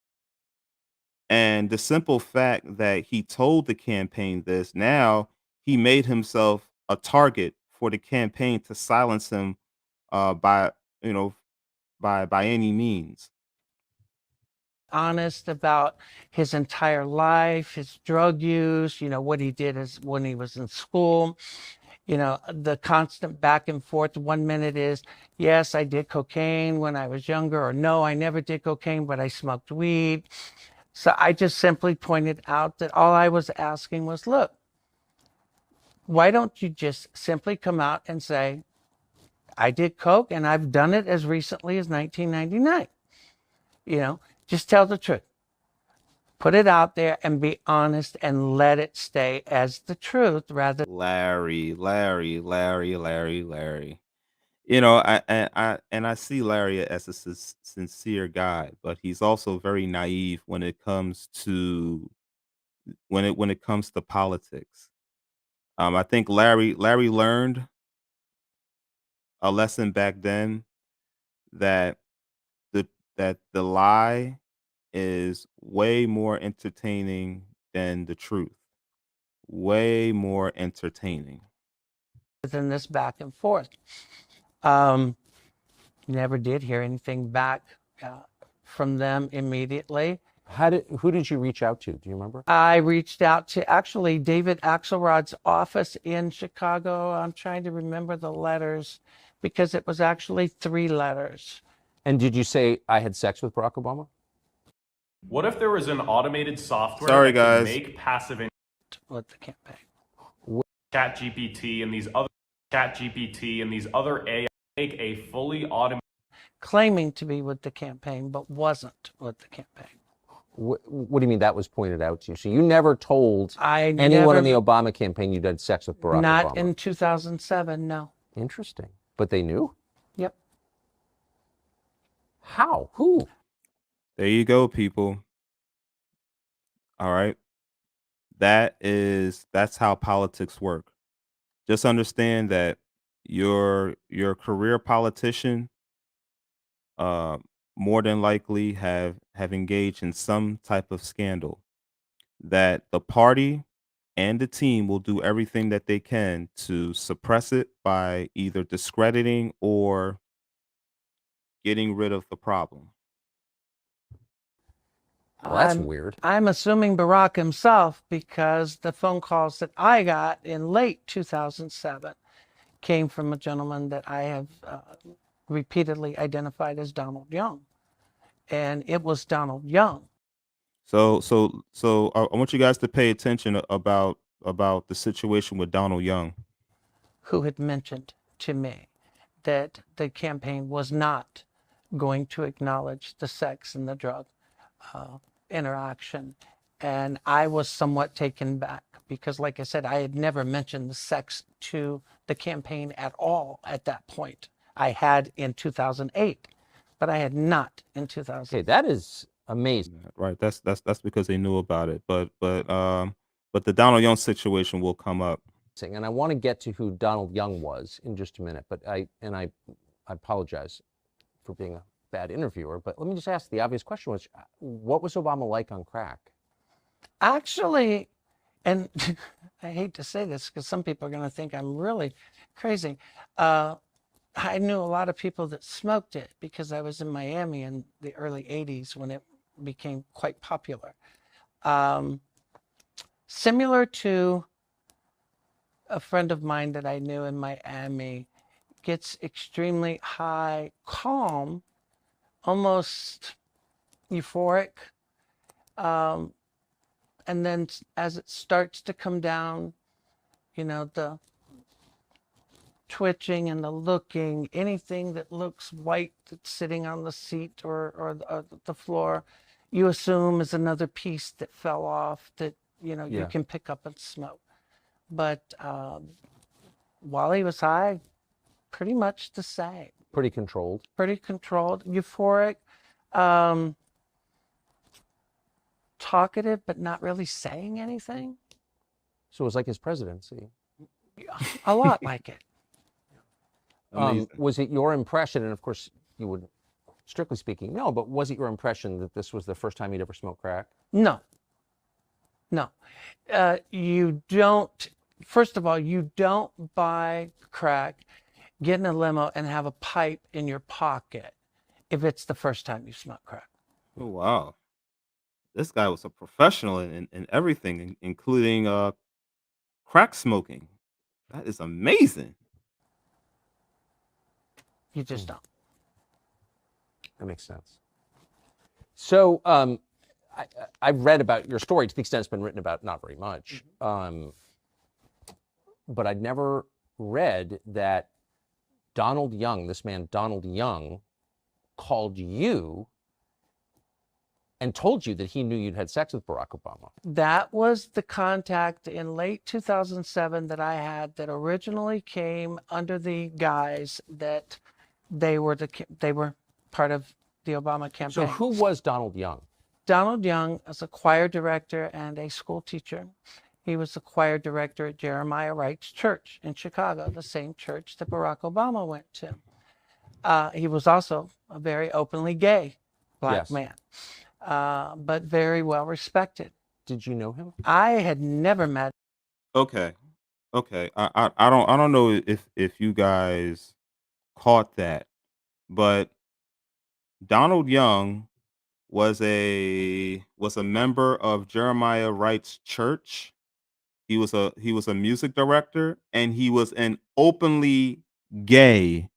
Speaker 1: And the simple fact that he told the campaign this, now he made himself a target for the campaign to silence him by you know by any means.
Speaker 3: Honest about his entire life, his drug use, what he did is when he was in school, the constant back and forth. 1 minute is, yes, I did cocaine when I was younger, or no, I never did cocaine, but I smoked weed. So I just simply pointed out that all I was asking was, look, why don't you just simply come out and say, I did coke and I've done it as recently as 1999. Just tell the truth. Put it out there and be honest and let it stay as the truth rather.
Speaker 1: Larry. I see Larry as a sincere guy, but he's also very naive when it comes to when it comes to politics. I think Larry learned a lesson back then that the that the lie is way more entertaining than the truth. Way more entertaining.
Speaker 3: than this back and forth. Um, Never did hear anything back from them immediately.
Speaker 2: Who did you reach out to? Do you remember?
Speaker 3: I reached out to actually David Axelrod's office in Chicago. I'm trying to remember the letters because it was actually 3 letters.
Speaker 2: And did you say I had sex with Barack Obama?
Speaker 4: What if there was an automated software
Speaker 1: Sorry,
Speaker 4: that could
Speaker 1: guys.
Speaker 4: make passive
Speaker 3: With the campaign.
Speaker 4: ChatGPT and these other AI make a fully automated
Speaker 3: Claiming to be with the campaign, but wasn't with the campaign.
Speaker 2: What do you mean that was pointed out to you? So you never told anyone
Speaker 3: never-
Speaker 2: in the Obama campaign you'd had sex with Barack Obama?
Speaker 3: Not in 2007, no.
Speaker 2: Interesting. But they knew?
Speaker 3: Yep.
Speaker 2: How? Who?
Speaker 1: There you go, people. All right. That's how politics work. Just understand that your career politician more than likely have engaged in some type of scandal, that the party and the team will do everything that they can to suppress it by either discrediting or getting rid of the problem.
Speaker 2: Well, that's weird.
Speaker 3: I'm assuming Barack himself, because the phone calls that I got in late 2007 came from a gentleman that I have repeatedly identified as Donald Young. And it was Donald Young.
Speaker 1: So I want you guys to pay attention about the situation with Donald Young,
Speaker 3: who had mentioned to me that the campaign was not going to acknowledge the sex and the drug interaction. And I was somewhat taken back because, like I said, I had never mentioned the sex to the campaign at all at that point. I had in 2008, but I had not in 2000.
Speaker 2: Okay, that is amazing.
Speaker 1: right? That's because they knew about it. But the Donald Young situation will come up.
Speaker 2: And I want to get to who Donald Young was in just a minute, but I apologize for being a bad interviewer, but let me just ask the obvious question, which, what was Obama like on crack?
Speaker 3: Actually, and I hate to say this because some people are going to think I'm really crazy. I knew a lot of people that smoked it because I was in Miami in the early 80s when it became quite popular. Similar to a friend of mine that I knew in Miami, gets extremely high, calm, almost euphoric. And then as it starts to come down, the twitching and the looking, anything that looks white that's sitting on the seat or the floor, you assume is another piece that fell off that, you can pick up and smoke. But while he was high, pretty much the same.
Speaker 2: Pretty controlled.
Speaker 3: Pretty controlled, euphoric, talkative, but not really saying anything.
Speaker 2: So it was like his presidency.
Speaker 3: A lot like it.
Speaker 2: Was it your impression, and of course, you would, strictly speaking, know, but was it your impression that this was the first time you'd ever smoked crack?
Speaker 3: No, no. You don't, first of all, you don't buy crack, get in a limo, and have a pipe in your pocket if it's the first time you smoke crack.
Speaker 1: Oh, wow. This guy was a professional in everything, including crack smoking. That is amazing.
Speaker 3: You just don't.
Speaker 2: That makes sense. So I've read about your story to the extent it's been written about, not very much. But I'd never read that Donald Young, this man Donald Young, called you and told you that he knew you'd had sex with Barack Obama.
Speaker 3: That was the contact in late 2007 that I had that originally came under the guise that they were part of the Obama campaign.
Speaker 2: So who was Donald Young?
Speaker 3: Donald Young is a choir director and a school teacher. He was the choir director at Jeremiah Wright's church in Chicago, the same church that Barack Obama went to. He was also a very openly gay black
Speaker 2: Yes.
Speaker 3: man, but very well respected.
Speaker 2: Did you know him?
Speaker 3: I had never met.
Speaker 1: Okay. I don't know if you guys caught that, but Donald Young was a member of Jeremiah Wright's church. He was a music director, and he was an openly gay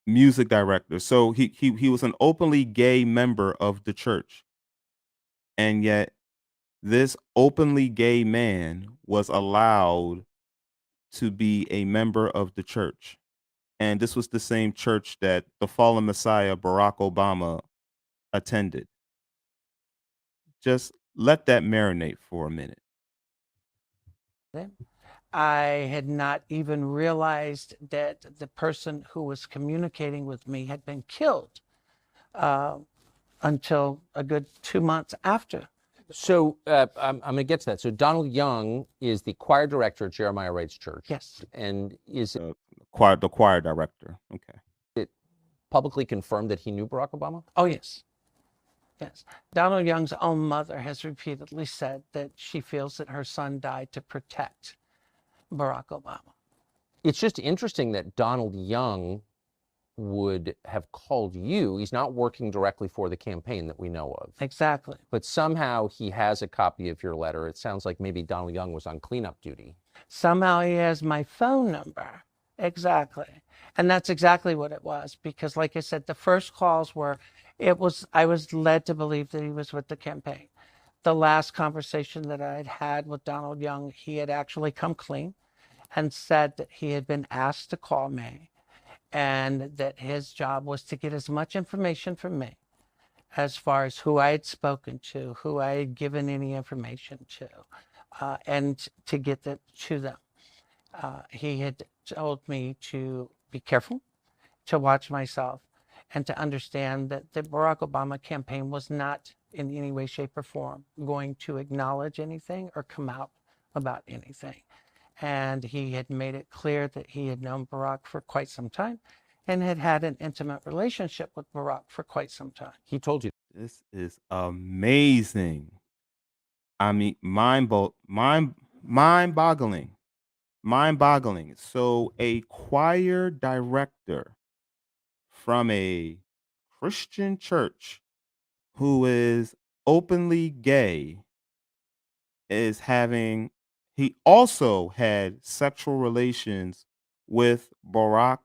Speaker 1: music director. So he was an openly gay member of the church. And yet this openly gay man was allowed to be a member of the church. And this was the same church that the fallen Messiah Barack Obama attended. Just let that marinate for a minute.
Speaker 3: I had not even realized that the person who was communicating with me had been killed until a good 2 months after.
Speaker 2: So I'm going to get to that. So Donald Young is the choir director at Jeremiah Wright's church.
Speaker 3: Yes.
Speaker 2: And is it
Speaker 1: The choir director. Okay.
Speaker 2: publicly confirmed that he knew Barack Obama?
Speaker 3: Oh, yes. Yes. Donald Young's own mother has repeatedly said that she feels that her son died to protect Barack Obama.
Speaker 2: It's just interesting that Donald Young would have called you. He's not working directly for the campaign that we know of.
Speaker 3: Exactly.
Speaker 2: But somehow he has a copy of your letter. It sounds like maybe Donald Young was on cleanup duty.
Speaker 3: Somehow he has my phone number. Exactly. And that's exactly what it was, because like I said, the first calls were, I was led to believe that he was with the campaign. The last conversation that I'd had with Donald Young, he had actually come clean and said that he had been asked to call me and that his job was to get as much information from me as far as who I had spoken to, who I had given any information to, and to get that to them. He had told me to be careful, to watch myself, and to understand that the Barack Obama campaign was not in any way, shape, or form going to acknowledge anything or come out about anything. And he had made it clear that he had known Barack for quite some time and had had an intimate relationship with Barack for quite some time.
Speaker 2: He told you.
Speaker 1: This is amazing. I mean, mind-boggling. Mind-boggling. So a choir director from a Christian church who is openly gay he also had sexual relations with Barack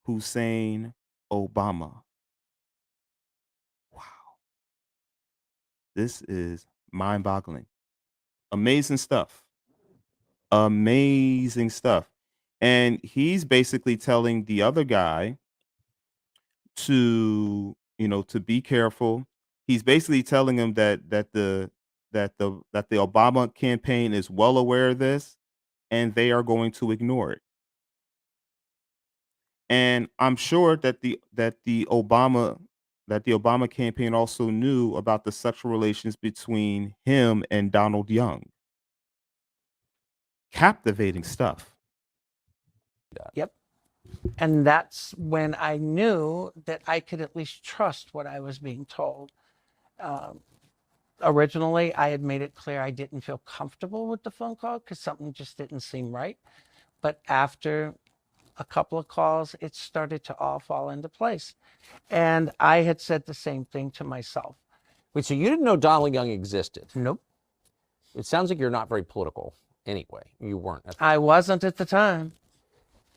Speaker 1: Hussein Obama. Wow. This is mind-boggling. Amazing stuff. Amazing stuff. And he's basically telling the other guy to, to be careful. He's basically telling him that the Obama campaign is well aware of this and they are going to ignore it. And I'm sure that the Obama campaign also knew about the sexual relations between him and Donald Young. Captivating stuff.
Speaker 3: Yep. And that's when I knew that I could at least trust what I was being told. Originally, I had made it clear I didn't feel comfortable with the phone call because something just didn't seem right. But after a couple of calls, it started to all fall into place. And I had said the same thing to myself.
Speaker 2: Wait, so you didn't know Donald Young existed?
Speaker 3: Nope.
Speaker 2: It sounds like you're not very political anyway. You weren't.
Speaker 3: I wasn't at the time.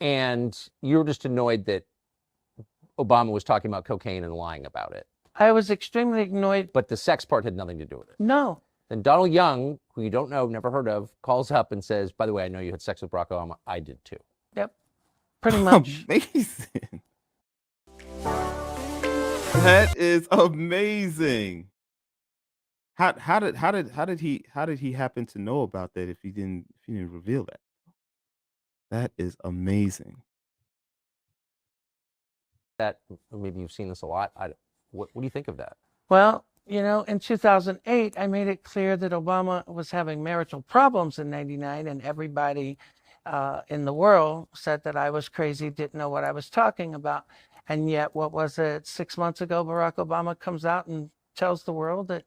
Speaker 2: And you were just annoyed that Obama was talking about cocaine and lying about it.
Speaker 3: I was extremely annoyed.
Speaker 2: But the sex part had nothing to do with it.
Speaker 3: No.
Speaker 2: Then Donald Young, who you don't know, never heard of, calls up and says, by the way, I know you had sex with Barack Obama. I did too.
Speaker 3: Yep. Pretty much.
Speaker 1: Amazing. That is amazing. How did he happen to know about that if he didn't reveal that? That is amazing.
Speaker 2: That maybe you've seen this a lot. What do you think of that?
Speaker 3: Well, you know, in 2008, I made it clear that Obama was having marital problems in 99, and everybody in the world said that I was crazy, didn't know what I was talking about. And yet, what was it, 6 months ago, Barack Obama comes out and tells the world that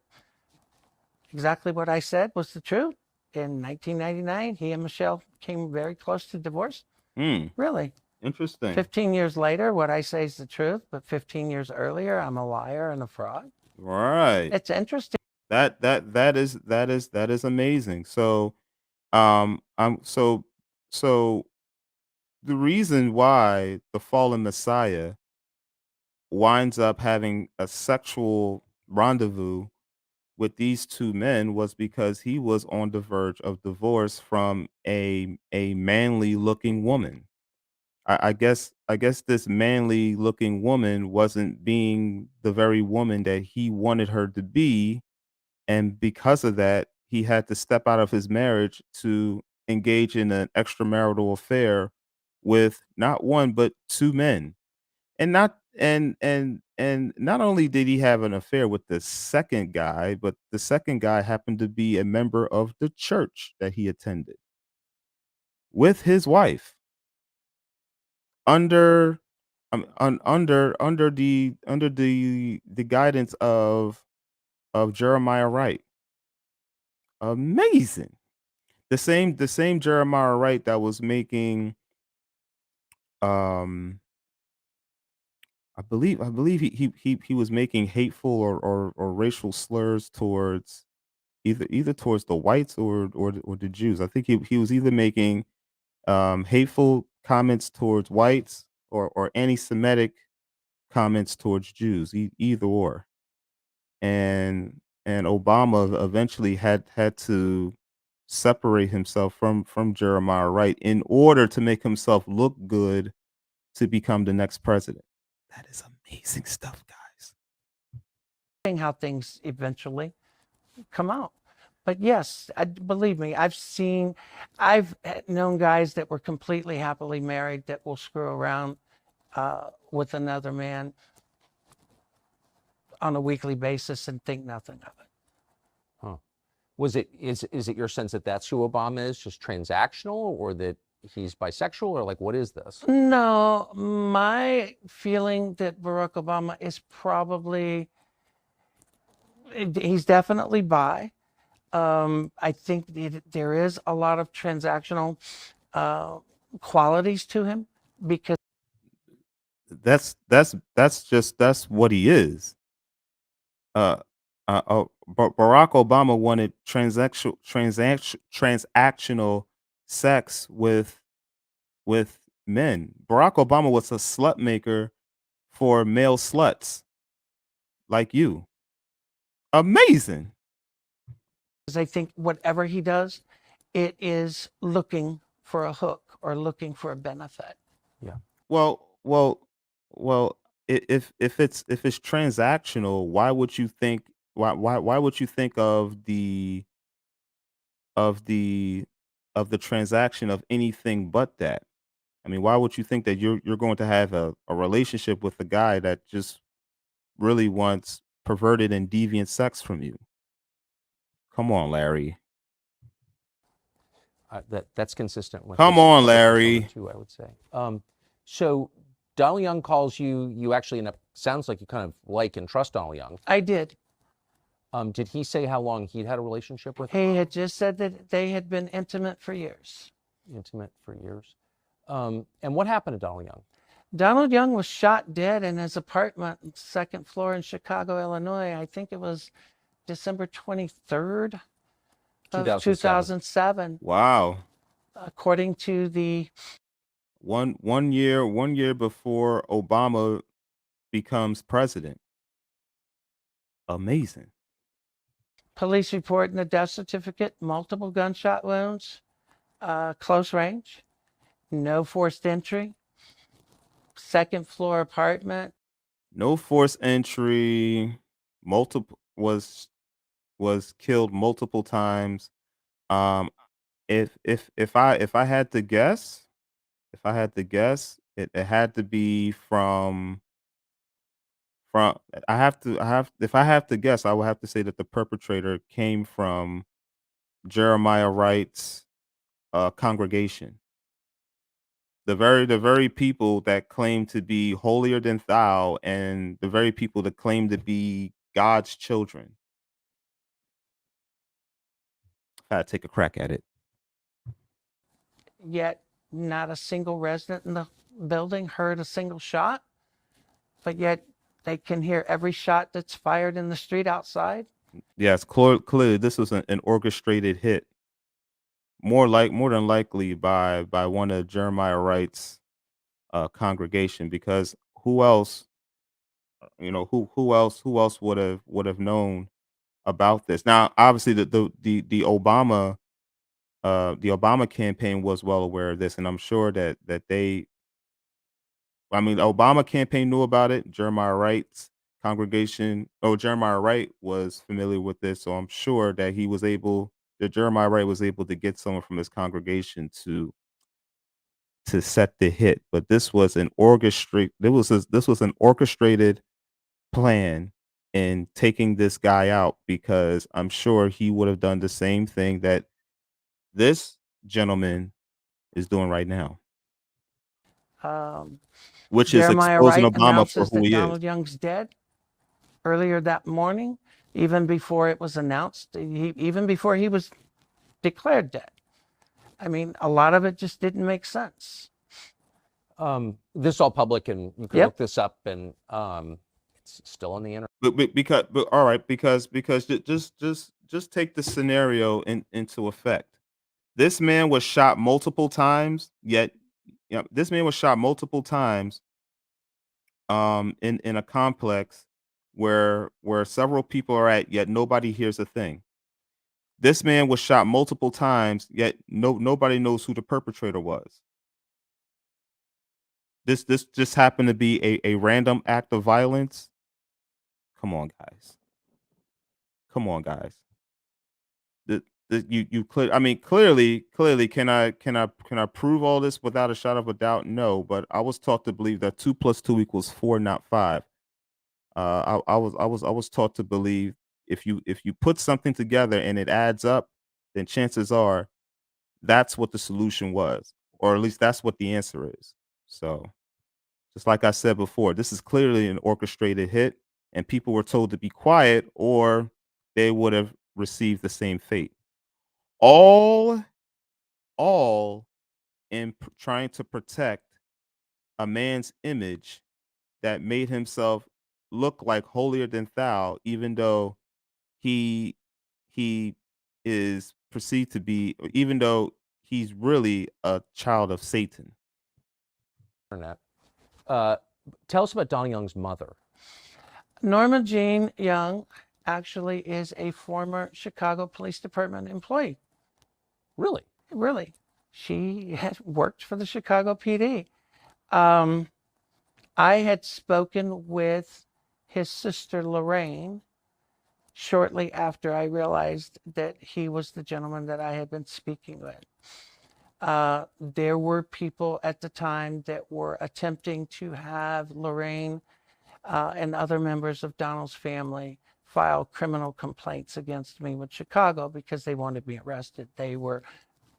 Speaker 3: exactly what I said was the truth. In 1999, he and Michelle came very close to divorce. Really?
Speaker 1: Interesting.
Speaker 3: 15 years later, what I say is the truth, but 15 years earlier, I'm a liar and a fraud.
Speaker 1: Right.
Speaker 3: It's interesting.
Speaker 1: That is amazing. So, so the reason why the fallen Messiah winds up having a sexual rendezvous with these two men was because he was on the verge of divorce from a manly looking woman. I guess this manly looking woman wasn't being the very woman that he wanted her to be, and because of that, he had to step out of his marriage to engage in an extramarital affair with not one but two men. And not only did he have an affair with the second guy, but the second guy happened to be a member of the church that he attended with his wife under under the guidance of Jeremiah Wright. Amazing. The same Jeremiah Wright that was making um I believe he was making hateful or racial slurs towards either towards the whites or the Jews. I think he was either making hateful comments towards whites or anti-Semitic comments towards Jews, either or. And Obama eventually had to separate himself from Jeremiah Wright in order to make himself look good to become the next president. That is amazing stuff, guys.
Speaker 3: How things eventually come out. But yes, believe me, I've known guys that were completely happily married that will screw around with another man on a weekly basis and think nothing of it.
Speaker 2: Huh. Is it your sense that that's who Obama is, just transactional, or that he's bisexual, or like what is this?
Speaker 3: No, my feeling that Barack Obama is probably, he's definitely bi. I think there is a lot of transactional qualities to him because
Speaker 1: That's what he is. Barack Obama wanted transactional sex with men. Barack Obama was a slut maker for male sluts like you. Amazing.
Speaker 3: I think whatever he does, it is looking for a hook or looking for a benefit.
Speaker 2: Yeah.
Speaker 1: Well. If it's transactional, why would you think why would you think of the of the transaction of anything but that? I mean, why would you think that you're going to have a relationship with a guy that just really wants perverted and deviant sex from you? Come on, Larry.
Speaker 2: That's consistent with
Speaker 1: Come
Speaker 2: his
Speaker 1: on,
Speaker 2: public persona
Speaker 1: Larry.
Speaker 2: too, I would say. So Donald Young calls you. You actually end up. Sounds like you kind of like and trust Donald Young.
Speaker 3: I did.
Speaker 2: Did he say how long he'd had a relationship with?
Speaker 3: He had just said that they had been intimate for years.
Speaker 2: Intimate for years. And what happened to Donald Young?
Speaker 3: Donald Young was shot dead in his apartment, second floor in Chicago, Illinois. I think it was December 23rd of 2007,
Speaker 1: Wow.
Speaker 3: according to the
Speaker 1: One year before Obama becomes president. Amazing.
Speaker 3: police report and the death certificate. Multiple gunshot wounds, close range, no forced entry, second floor apartment.
Speaker 1: No forced entry. Multiple was killed multiple times. Um, if I had to guess, it had to be from I have if I have to guess, I would have to say that the perpetrator came from Jeremiah Wright's congregation. The very people that claim to be holier than thou, and the very people that claim to be God's children. I had to take a crack at it.
Speaker 3: Yet not a single resident in the building heard a single shot, but yet they can hear every shot that's fired in the street outside.
Speaker 1: Yes, clearly this was an orchestrated hit. More than likely by one of Jeremiah Wright's congregation, because who else, who else would have known about this? Now, obviously the Obama campaign was well aware of this, and I'm sure that they, I mean, the Obama campaign knew about it. Jeremiah Wright's congregation, Jeremiah Wright was familiar with this, so I'm sure that Jeremiah Wright was able to get someone from his congregation to set the hit. But this was an orchestrated plan in taking this guy out, because I'm sure he would have done the same thing that this gentleman is doing right now,
Speaker 3: Um,
Speaker 1: which is
Speaker 3: Jeremiah
Speaker 1: exposing
Speaker 3: Wright
Speaker 1: Obama for
Speaker 3: announces
Speaker 1: who
Speaker 3: that
Speaker 1: he is.
Speaker 3: Donald Young's dead earlier that morning, even before it was announced, even before he was declared dead. I mean, a lot of it just didn't make sense.
Speaker 2: This is all public, and you can
Speaker 3: Yep.
Speaker 2: look this up, and it's still on the internet.
Speaker 1: But all right, because just take the scenario into effect. This man was shot multiple times, yet this man was shot multiple times in a complex where several people are at, yet nobody hears a thing. This man was shot multiple times, yet nobody knows who the perpetrator was. This just happened to be a random act of violence. Come on, guys. Come on, guys. You clear. I mean, clearly. Can I prove all this without a shadow of a doubt? No, but I was taught to believe that 2 + 2 = 4, not 5. I was taught to believe if you put something together and it adds up, then chances are that's what the solution was, or at least that's what the answer is. So, just like I said before, this is clearly an orchestrated hit, and people were told to be quiet, or they would have received the same fate. All in trying to protect a man's image that made himself look like holier than thou, even though he he is perceived to be, even though he's really a child of Satan.
Speaker 2: Tell us about Donald Young's mother.
Speaker 3: Norma Jean Young actually is a former Chicago Police Department employee.
Speaker 2: Really?
Speaker 3: Really. She had worked for the Chicago PD. I had spoken with his sister Lorraine shortly after I realized that he was the gentleman that I had been speaking with. There were people at the time that were attempting to have Lorraine and other members of Donald's family file criminal complaints against me with Chicago because they wanted me arrested. They were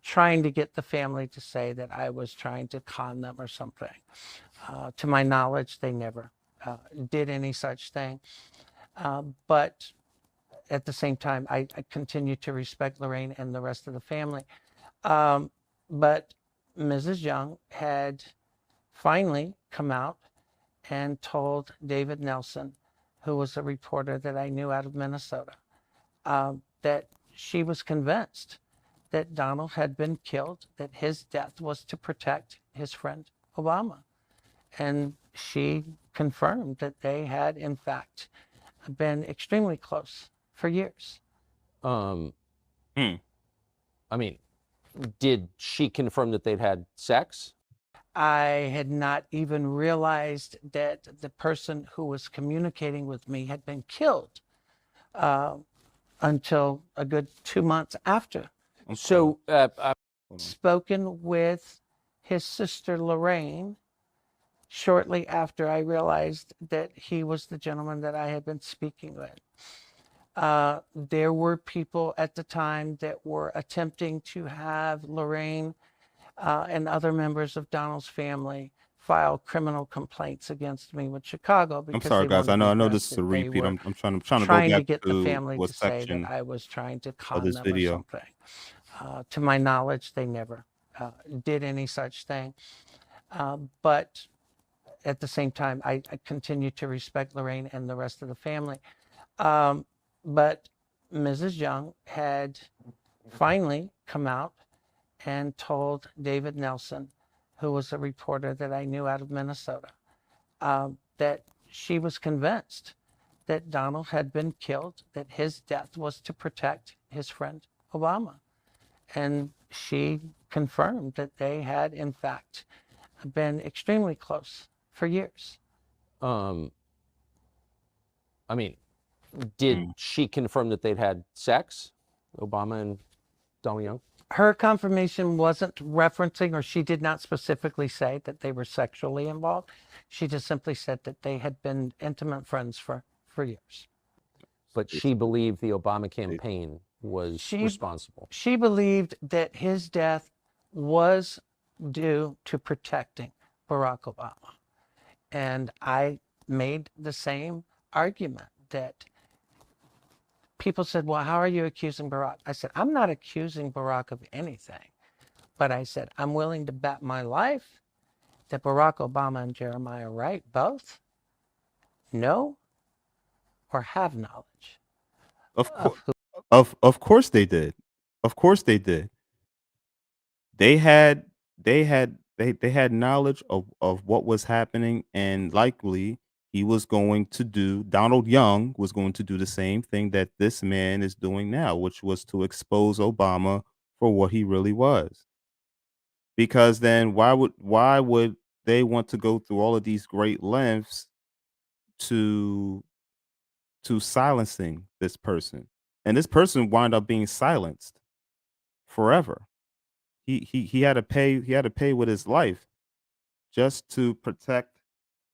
Speaker 3: trying to get the family to say that I was trying to con them or something. To my knowledge, they never did any such thing. But at the same time, I continue to respect Lorraine and the rest of the family. But Mrs. Young had finally come out and told David Nelson, who was a reporter that I knew out of Minnesota, that she was convinced that Donald had been killed, that his death was to protect his friend Obama. And she confirmed that they had, in fact, been extremely close for years.
Speaker 2: I mean, did she confirm that they'd had sex?
Speaker 3: I had not even realized that the person who was communicating with me had been killed until a good 2 months after.
Speaker 2: So,
Speaker 3: Spoken with his sister Lorraine shortly after I realized that he was the gentleman that I had been speaking with. There were people at the time that were attempting to have Lorraine and other members of Donald's family file criminal complaints against me with Chicago because
Speaker 1: I'm sorry,
Speaker 3: they
Speaker 1: guys. I
Speaker 3: wanted me
Speaker 1: know this is a
Speaker 3: arrested. They
Speaker 1: repeat.
Speaker 3: were
Speaker 1: I'm trying to go
Speaker 3: trying to
Speaker 1: back
Speaker 3: get the
Speaker 1: to
Speaker 3: family
Speaker 1: what
Speaker 3: to say that
Speaker 1: section
Speaker 3: I was trying to
Speaker 1: of
Speaker 3: con
Speaker 1: this
Speaker 3: them or
Speaker 1: video.
Speaker 3: something. To my knowledge, they never did any such thing. But at the same time, I continue to respect Lorraine and the rest of the family. But Mrs. Young had finally come out and told David Nelson, who was a reporter that I knew out of Minnesota, that she was convinced that Donald had been killed, that his death was to protect his friend Obama. And she confirmed that they had, in fact, been extremely close for years.
Speaker 2: I mean, did she confirm that they'd had sex, Obama and Donald Young?
Speaker 3: Her confirmation wasn't referencing, or she did not specifically say that they were sexually involved. She just simply said that they had been intimate friends for years.
Speaker 2: But she believed the Obama campaign was responsible.
Speaker 3: She believed that his death was due to protecting Barack Obama. And I made the same argument that people said, well, how are you accusing Barack? I said, I'm not accusing Barack of anything. But I said, I'm willing to bet my life that Barack Obama and Jeremiah Wright both know or have knowledge.
Speaker 1: Of course they did. Of course they did. They had knowledge of what was happening, and likely Donald Young was going to do the same thing that this man is doing now, which was to expose Obama for what he really was. Because then why would they want to go through all of these great lengths to silencing this person? And this person wound up being silenced forever. He had to pay with his life just to protect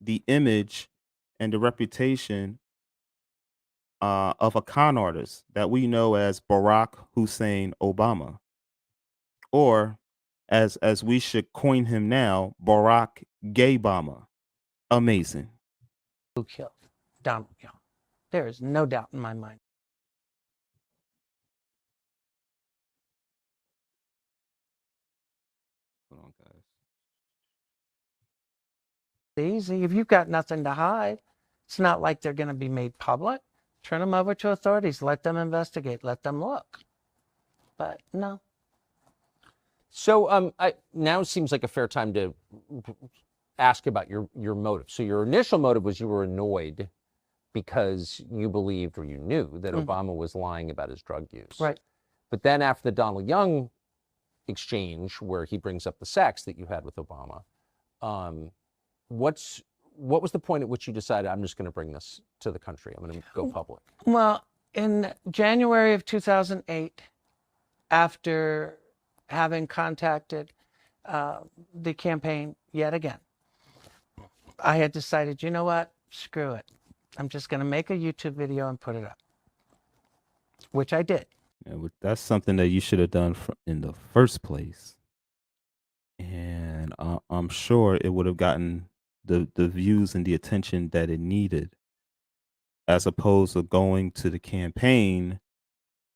Speaker 1: the image and the reputation of a con artist that we know as Barack Hussein Obama, or as we should coin him now, Barack Gaybama. Amazing.
Speaker 3: Who killed Donald Young? There is no doubt in my mind.
Speaker 1: Hold on, guys.
Speaker 3: Easy. If you've got nothing to hide, it's not like they're going to be made public. Turn them over to authorities. Let them investigate. Let them look. But no.
Speaker 2: So now seems like a fair time to ask about your motive. So your initial motive was you were annoyed because you believed or you knew that Obama was lying about his drug use.
Speaker 3: Right.
Speaker 2: But then after the Donald Young exchange, where he brings up the sex that you had with Obama, what was the point at which you decided, I'm just going to bring this to the country, I'm going to go public?
Speaker 3: Well, in January of 2008, after having contacted the campaign yet again, I had decided, you know what? Screw it. I'm just going to make a YouTube video and put it up, which I did.
Speaker 1: And that's something that you should have done in the first place. And I'm sure it would have gotten the views and the attention that it needed, as opposed to going to the campaign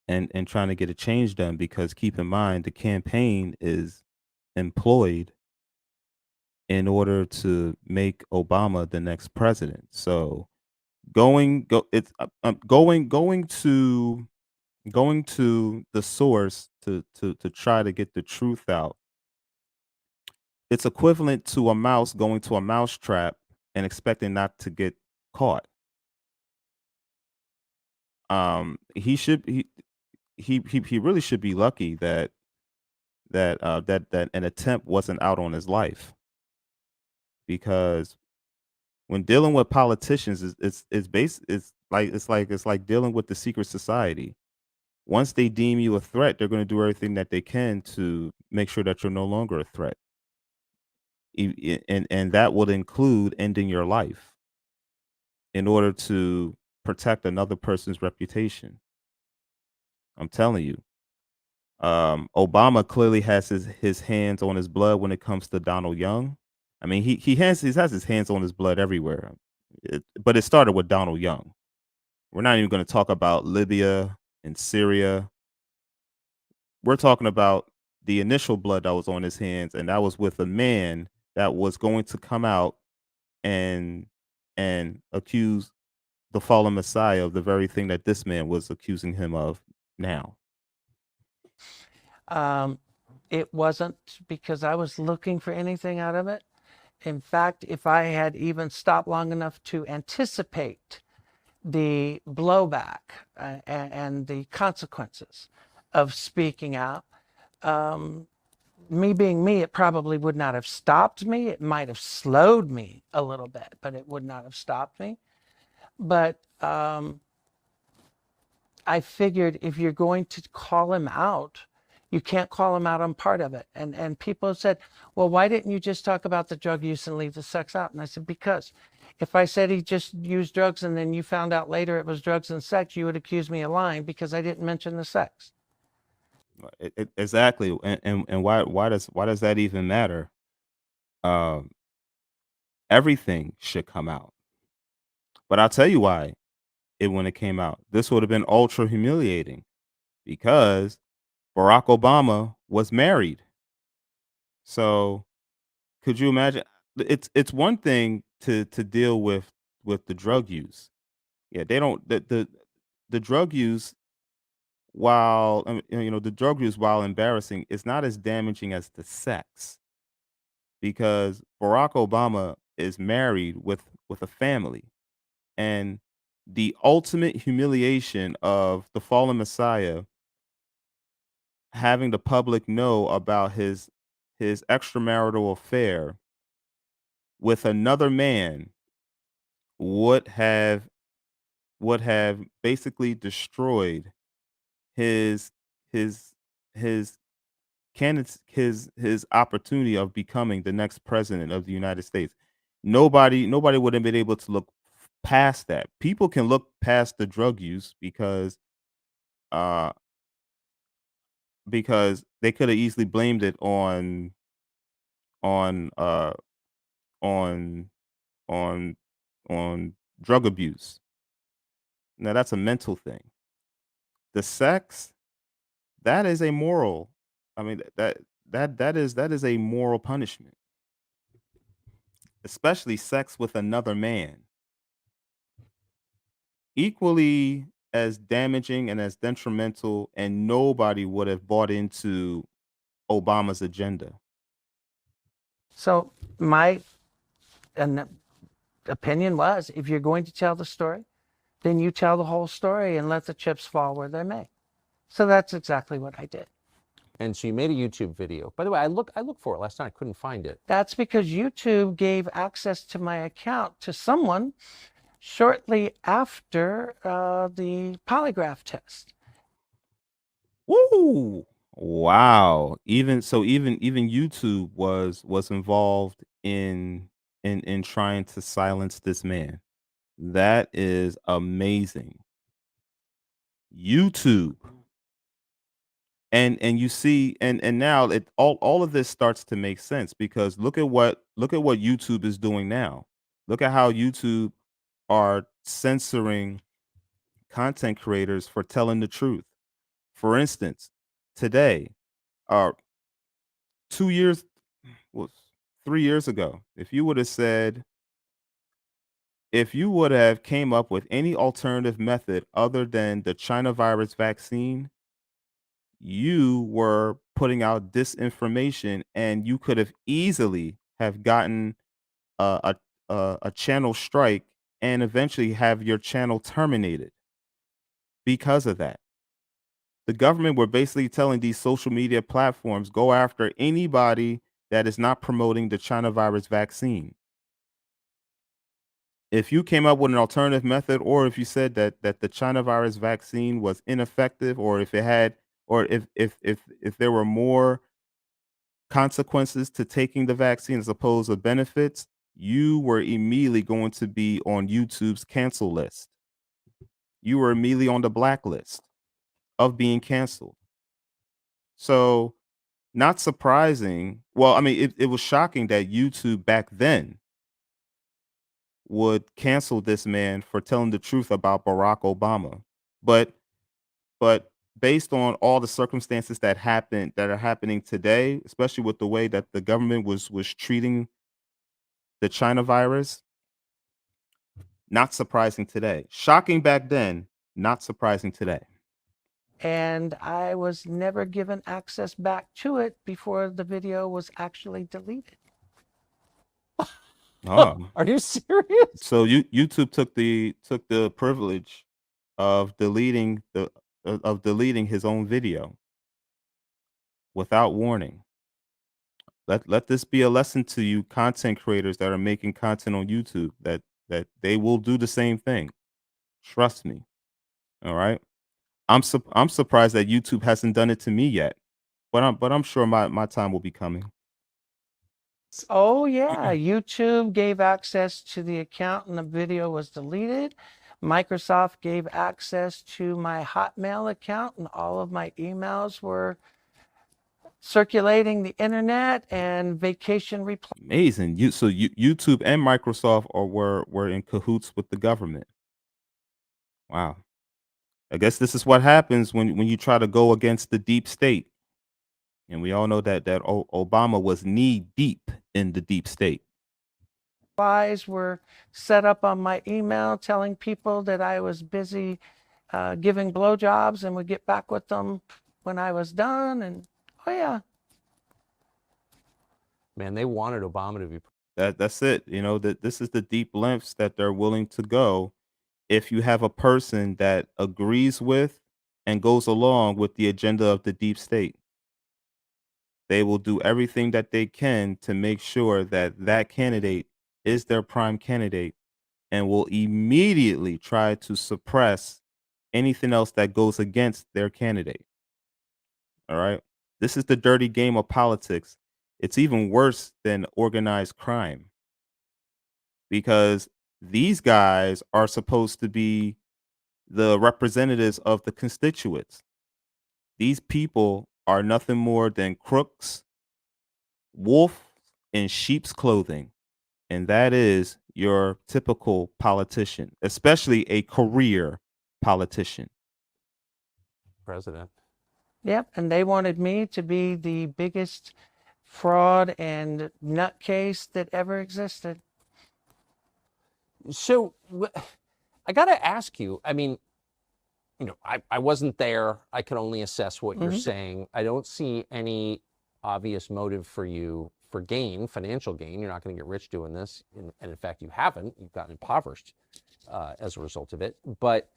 Speaker 1: and trying to get a change done. Because keep in mind, the campaign is employed in order to make Obama the next president. So going to the source to try to get the truth out. It's equivalent to a mouse going to a mouse trap and expecting not to get caught. He should he really should be lucky that an attempt wasn't out on his life, because when dealing with politicians, it's like dealing with the secret society. Once they deem you a threat, they're going to do everything that they can to make sure that you're no longer a threat. And that would include ending your life in order to protect another person's reputation. I'm telling you. Obama clearly has his hands on his blood when it comes to Donald Young. I mean, he has his hands on his blood everywhere. But it started with Donald Young. We're not even going to talk about Libya and Syria. We're talking about the initial blood that was on his hands, and that was with a man that was going to come out and accuse the fallen Messiah of the very thing that this man was accusing him of now.
Speaker 3: It wasn't because I was looking for anything out of it. In fact, if I had even stopped long enough to anticipate the blowback and the consequences of speaking out, me being me, it probably would not have stopped me. It might have slowed me a little bit, but it would not have stopped me. But I figured if you're going to call him out, you can't call him out on part of it. And people have said, well, why didn't you just talk about the drug use and leave the sex out? And I said, because if I said he just used drugs and then you found out later it was drugs and sex, you would accuse me of lying because I didn't mention the sex.
Speaker 1: Exactly. And why does that even matter? Um, Everything should come out. But I'll tell you why when it came out. This would have been ultra humiliating because Barack Obama was married. So could you imagine? It's one thing to deal with the drug use. Yeah, they don't the drug use, while the drug use, while embarrassing, is not as damaging as the sex, because Barack Obama is married with a family, and the ultimate humiliation of the fallen Messiah having the public know about his extramarital affair with another man would have basically destroyed his his his his opportunity of becoming the next president of the United States. Nobody would have been able to look past that. People can look past the drug use uh because they could have easily blamed it on uh on on on drug abuse. Now that's a mental thing. The sex, that is a moral. I mean that is a moral punishment, especially sex with another man. Equally as damaging and as detrimental, and nobody would have bought into Obama's agenda.
Speaker 3: So my opinion was, if you're going to tell the story, then you tell the whole story and let the chips fall where they may. So that's exactly what I did.
Speaker 2: And so you made a YouTube video. By the way, I looked for it last night. I couldn't find it.
Speaker 3: That's because YouTube gave access to my account to someone shortly after the polygraph test.
Speaker 1: Woo! Wow. Even YouTube was involved in trying to silence this man. That is amazing. YouTube. And you see, and now it all of this starts to make sense, because look at what YouTube is doing now. Look at how YouTube are censoring content creators for telling the truth. For instance, today, uh 2 years, was 3 years ago, if you would have came up with any alternative method other than the China virus vaccine, you were putting out disinformation, and you could have easily have gotten a channel strike and eventually have your channel terminated because of that. The government were basically telling these social media platforms, go after anybody that is not promoting the China virus vaccine. If you came up with an alternative method, or if you said that the China virus vaccine was ineffective, or if it had, or if there were more consequences to taking the vaccine as opposed to benefits, you were immediately going to be on YouTube's cancel list. You were immediately on the blacklist of being canceled. So, not surprising. Well, I mean, it was shocking that YouTube back then would cancel this man for telling the truth about Barack Obama. But but based on all the circumstances that are happening today, especially with the way that the government was treating the China virus, not surprising today. Shocking back then, not surprising today.
Speaker 3: And I was never given access back to it before the video was actually deleted.
Speaker 1: Oh.
Speaker 2: Are you serious?
Speaker 1: So YouTube took the privilege of deleting his own video without warning. Let this be a lesson to you content creators that are making content on YouTube, that they will do the same thing. Trust me. All right. I'm surprised that YouTube hasn't done it to me yet. But I'm sure my time will be coming.
Speaker 3: Oh yeah, YouTube gave access to the account and the video was deleted. Microsoft gave access to my Hotmail account and all of my emails were circulating the internet, and vacation replies.
Speaker 1: Amazing. YouTube and Microsoft were in cahoots with the government. Wow. I guess this is what happens when you try to go against the deep state. And we all know that Obama was knee deep in the deep state.
Speaker 3: Were set up on my email telling people that I was busy giving blowjobs and would get back with them when I was done. And oh yeah,
Speaker 2: Man, they wanted Obama to be.
Speaker 1: That's it. That this is the deep lengths that they're willing to go if you have a person that agrees with and goes along with the agenda of the deep state. They will do everything that they can to make sure that that candidate is their prime candidate, and will immediately try to suppress anything else that goes against their candidate. All right. This is the dirty game of politics. It's even worse than organized crime, because these guys are supposed to be the representatives of the constituents. These people are nothing more than crooks, wolf in sheep's clothing. And that is your typical politician, especially a career politician.
Speaker 2: President.
Speaker 3: yep. And they wanted me to be the biggest fraud and nutcase that ever existed.
Speaker 2: So I got to ask you, I mean, I wasn't there. I can only assess what you're saying. I don't see any obvious motive for you for gain, financial gain. You're not going to get rich doing this. And in fact, you haven't. You've gotten impoverished as a result of it. But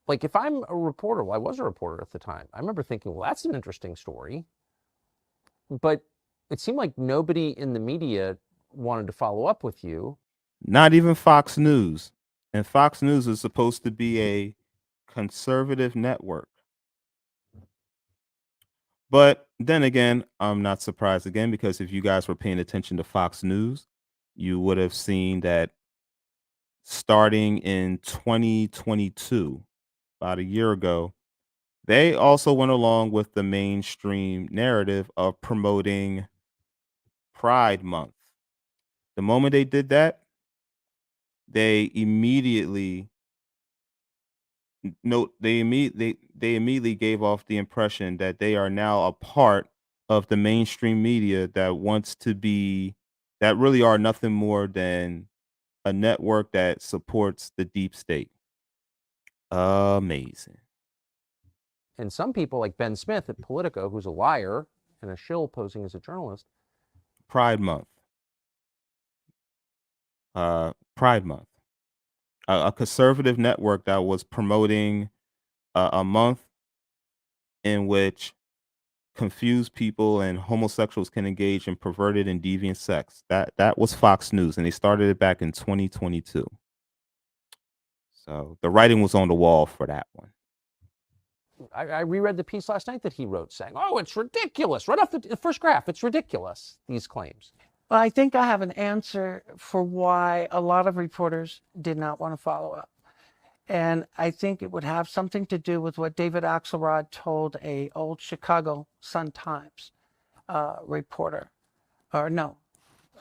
Speaker 2: like, if I'm a reporter, well, I was a reporter at the time. I remember thinking, well, that's an interesting story. But it seemed like nobody in the media wanted to follow up with you.
Speaker 1: Not even Fox News. And Fox News is supposed to be a conservative network. But then again, I'm not surprised again, because if you guys were paying attention to Fox News, you would have seen that starting in 2022, about a year ago, They also went along with the mainstream narrative of promoting Pride Month. The moment they did that, they immediately they immediately gave off the impression that they are now a part of the mainstream media that wants to be that really are nothing more than a network that supports the deep state. Amazing.
Speaker 2: And some people, like Ben Smith at Politico, who's a liar and a shill posing as a journalist.
Speaker 1: Pride Month. Pride Month. A conservative network that was promoting a month in which confused people and homosexuals can engage in perverted and deviant sex. That was Fox News, and they started it back in 2022. So the writing was on the wall for that one.
Speaker 2: I reread the piece last night that he wrote saying, oh, it's ridiculous. Right off the first graph, it's ridiculous, these claims.
Speaker 3: Well, I think I have an answer for why a lot of reporters did not want to follow up. And I think it would have something to do with what David Axelrod told a old Chicago Sun-Times reporter, or no,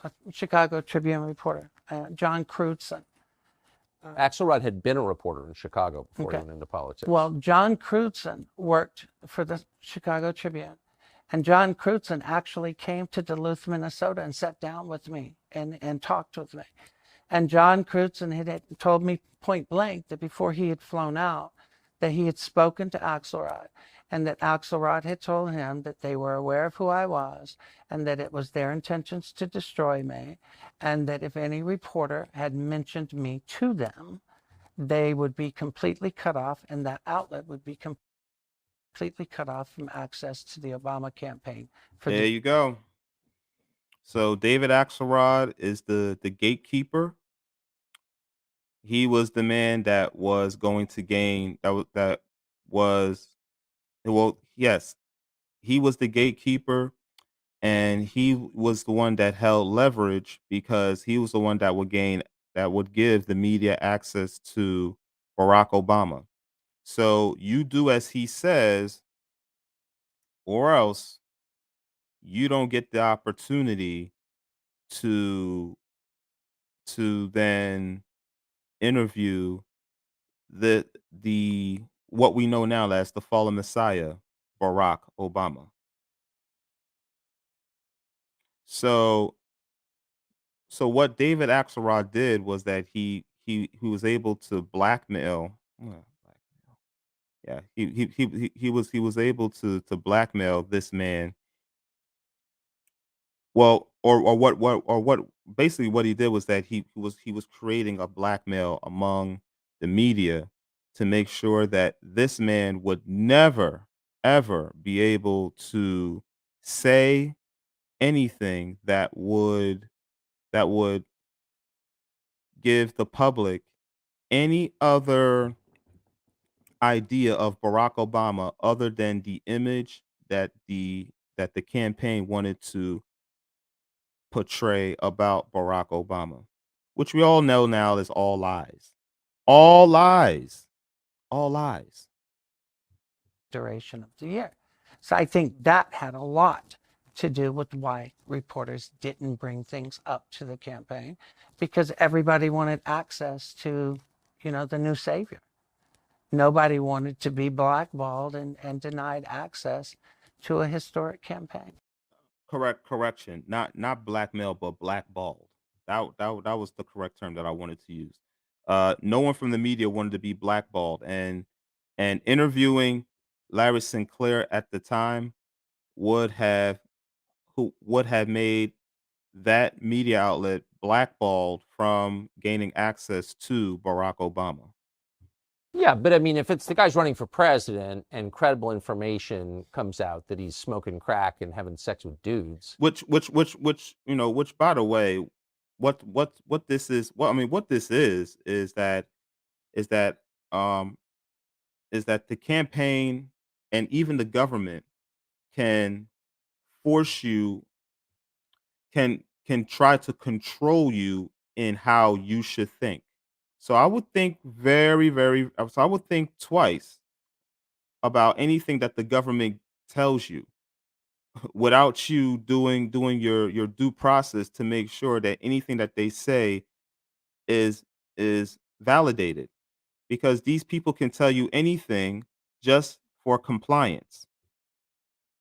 Speaker 3: a Chicago Tribune reporter, John Crutzen.
Speaker 2: Axelrod had been a reporter in Chicago before he
Speaker 3: Okay.
Speaker 2: went into politics.
Speaker 3: Well, John Crutzen worked for the Chicago Tribune. And John Crutzen actually came to Duluth, Minnesota and sat down with me and talked with me. And John Crutzen had told me point blank that before he had flown out, that he had spoken to Axelrod and that Axelrod had told him that they were aware of who I was and that it was their intentions to destroy me, and that if any reporter had mentioned me to them, they would be completely cut off and that outlet would be completely cut off from access to the Obama campaign.
Speaker 1: There you go. So David Axelrod is the gatekeeper. He was the man that was going to gain that was well, yes, he was the gatekeeper, and he was the one that held leverage because he was the one that would give the media access to Barack Obama. So you do as he says, or else you don't get the opportunity to then interview the what we know now as the fallen messiah, Barack Obama. So what David Axelrod did was that he was able to blackmail. Yeah, he was able to blackmail this man. Well, or what basically what he did was that he was creating a blackmail among the media to make sure that this man would never ever be able to say anything that would give the public any other idea of Barack Obama other than the image that the campaign wanted to portray about Barack Obama, which we all know now is all lies. All lies. All lies.
Speaker 3: duration of the year. So I think that had a lot to do with why reporters didn't bring things up to the campaign, because everybody wanted access to, the new savior. Nobody wanted to be blackballed and denied access to a historic campaign.
Speaker 1: Correction. Not blackmail, but blackballed. That was the correct term that I wanted to use. No one from the media wanted to be blackballed, and interviewing Larry Sinclair at the time would have who would have made that media outlet blackballed from gaining access to Barack Obama.
Speaker 2: Yeah, but I mean, if it's the guy's running for president and credible information comes out that he's smoking crack and having sex with dudes,
Speaker 1: Which by the way, what this is well, I mean, what this is that um is that the campaign and even the government can force you can try to control you in how you should think. So I would think very, very so I would think twice about anything that the government tells you without you doing your due process to make sure that anything that they say is validated, because these people can tell you anything just for compliance.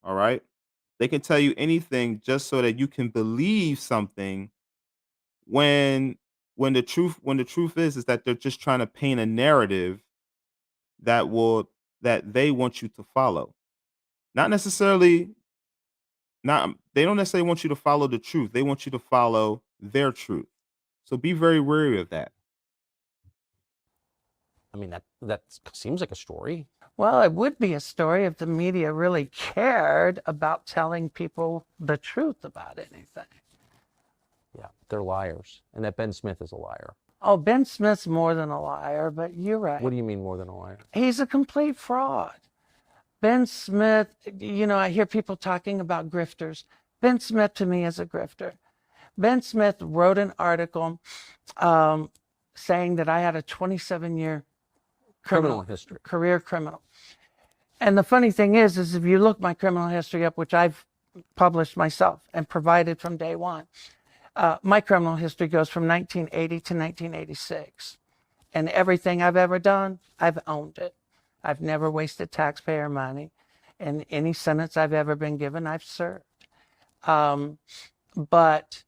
Speaker 1: All right, they can tell you anything just so that you can believe something, when the truth is that they're just trying to paint a narrative that they want you to follow. Not necessarily not They don't necessarily want you to follow the truth. They want you to follow their truth. So be very wary of that.
Speaker 2: I mean, that seems like a story.
Speaker 3: Well, it would be a story if the media really cared about telling people the truth about anything.
Speaker 2: Yeah, they're liars, and that Ben Smith is a liar.
Speaker 3: Oh, Ben Smith's more than a liar, but you're right.
Speaker 2: What do you mean more than a liar?
Speaker 3: He's a complete fraud. Ben Smith, I hear people talking about grifters. Ben Smith to me is a grifter. Ben Smith wrote an article saying that I had a 27-year
Speaker 2: Criminal history.
Speaker 3: career criminal. And the funny thing is if you look my criminal history up, which I've published myself and provided from day one, my criminal history goes from 1980 to 1986. And everything I've ever done, I've owned it. I've never wasted taxpayer money. And any sentence I've ever been given, I've served. But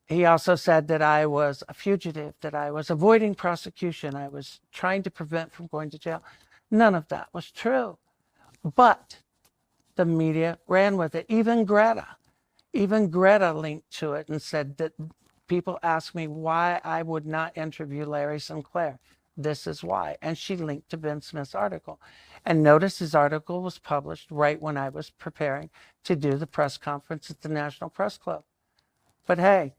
Speaker 3: he also said that I was a fugitive, that I was avoiding prosecution, I was trying to prevent from going to jail. None of that was true. But the media ran with it. Even Greta linked to it and said that people asked me why I would not interview Larry Sinclair. This is why. And she linked to Ben Smith's article. And notice his article was published right when I was preparing to do the press conference at the National Press Club. But hey,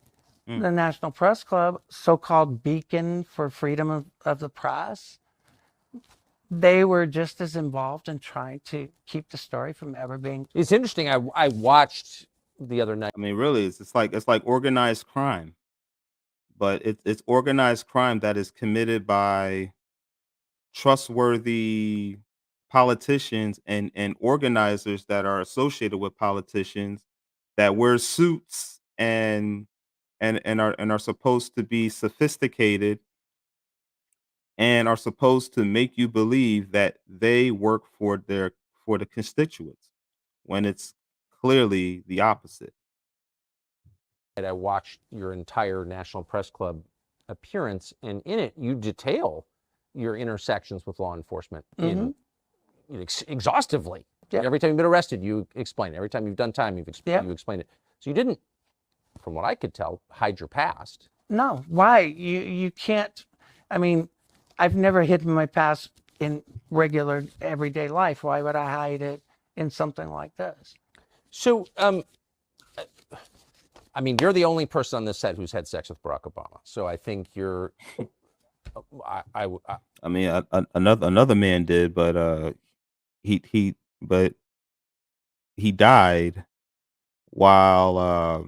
Speaker 3: the National Press Club, so-called beacon for freedom of the press, they were just as involved in trying to keep the story from ever being.
Speaker 2: It's interesting. I watched the other night.
Speaker 1: I mean, really, it's like organized crime, but it's organized crime that is committed by trustworthy politicians and organizers that are associated with politicians that wear suits and are supposed to be sophisticated and are supposed to make you believe that they work for the constituents, when it's clearly the opposite.
Speaker 2: I watched your entire National Press Club appearance, and in it, you detail your intersections with law enforcement exhaustively.
Speaker 3: Yeah.
Speaker 2: Every time you've been arrested, you explain it. Every time you've done time, you explain it. So you didn't, from what I could tell, hide your past.
Speaker 3: No, why? You can't. I mean, I've never hidden my past in regular everyday life. Why would I hide it in something like this?
Speaker 2: So, I mean, you're the only person on this set who's had sex with Barack Obama. So I think you're.
Speaker 1: I mean, another man did, but he died while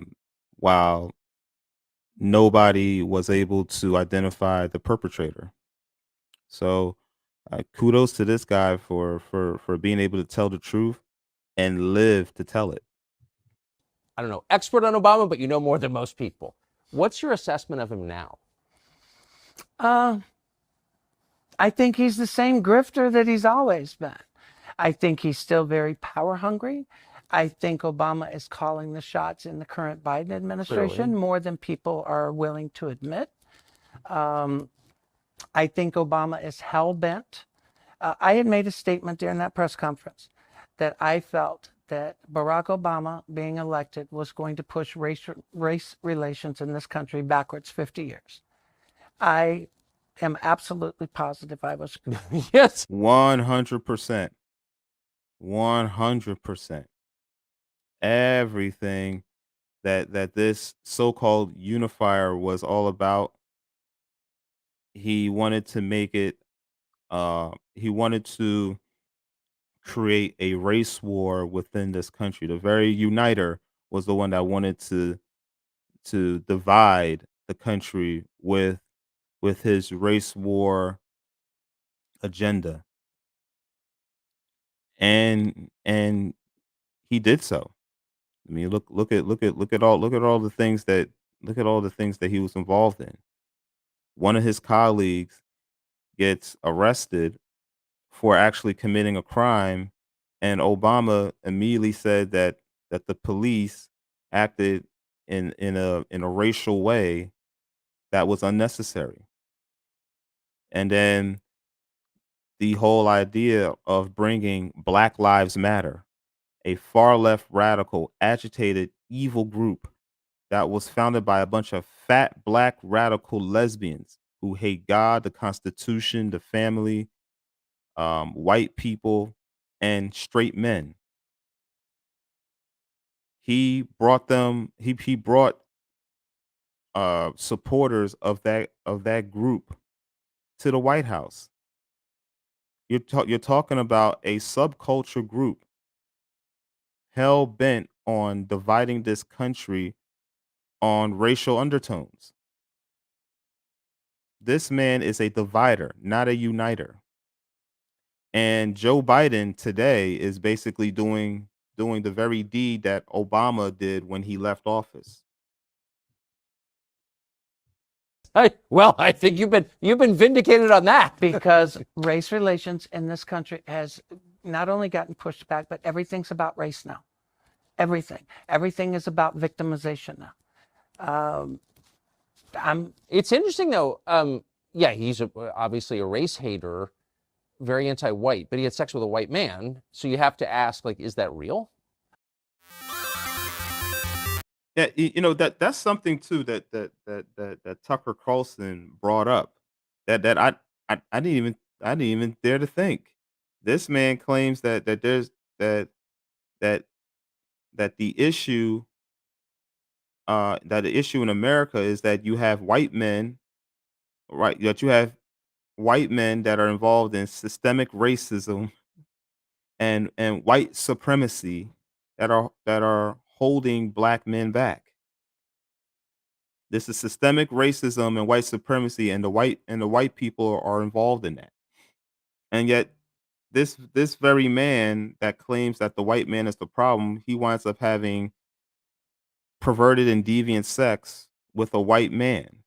Speaker 1: nobody was able to identify the perpetrator. So kudos to this guy for being able to tell the truth and live to tell it.
Speaker 2: I don't know, expert on Obama, but you know more than most people. What's your assessment of him now?
Speaker 3: I think he's the same grifter that he's always been. I think he's still very power hungry. I think Obama is calling the shots in the current Biden administration
Speaker 2: Clearly.
Speaker 3: more than people are willing to admit. I think Obama is hell-bent. I had made a statement during that press conference that I felt that Barack Obama being elected was going to push race relations in this country backwards 50 years. I am absolutely positive I was.
Speaker 2: Yes.
Speaker 1: 100%. 100%. Everything that this so-called unifier was all about, he wanted to make it he wanted to create a race war within this country. The very uniter was the one that wanted to divide the country with his race war agenda. and he did so. I mean, look at all the things that he was involved in. One of his colleagues gets arrested for actually committing a crime, and Obama immediately said that the police acted in a racial way that was unnecessary. And then the whole idea of bringing Black Lives Matter, a far left radical, agitated, evil group that was founded by a bunch of fat black radical lesbians who hate God, the Constitution, the family, white people, and straight men. He brought them. He brought supporters of that group to the White House. You're talking about a subculture group hell bent on dividing this country on racial undertones. This man is a divider, not a uniter. And Joe Biden today is basically doing the very deed that Obama did when he left office.
Speaker 2: Well, I think you've been vindicated on that.
Speaker 3: Because race relations in this country has not only gotten pushed back, but everything's about race now. Everything is about victimization now.
Speaker 2: It's interesting though. Yeah, he's obviously a race hater, very anti-white, but he had sex with a white man. So you have to ask, like, is that real?
Speaker 1: Yeah, that's something too that Tucker Carlson brought up that I didn't even dare to think. This man claims that there's that that the issue in America is that you have white men, right? That you have white men that are involved in systemic racism and white supremacy that are holding black men back. This is systemic racism and white supremacy, and the white people are involved in that. And yet, this very man that claims that the white man is the problem, he winds up having perverted and deviant sex with a white man.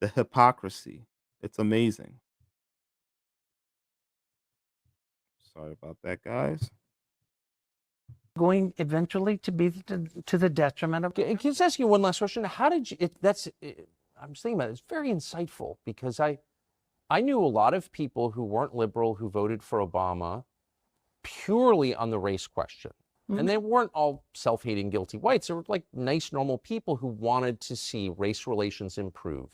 Speaker 1: The hypocrisy, it's amazing. Sorry about that, guys.
Speaker 3: Going eventually to be to the detriment of.
Speaker 2: Can I just ask you one last question? How did you? I'm just thinking about it. It's very insightful because I knew a lot of people who weren't liberal who voted for Obama purely on the race question. And they weren't all self-hating, guilty whites. They were like nice, normal people who wanted to see race relations improve.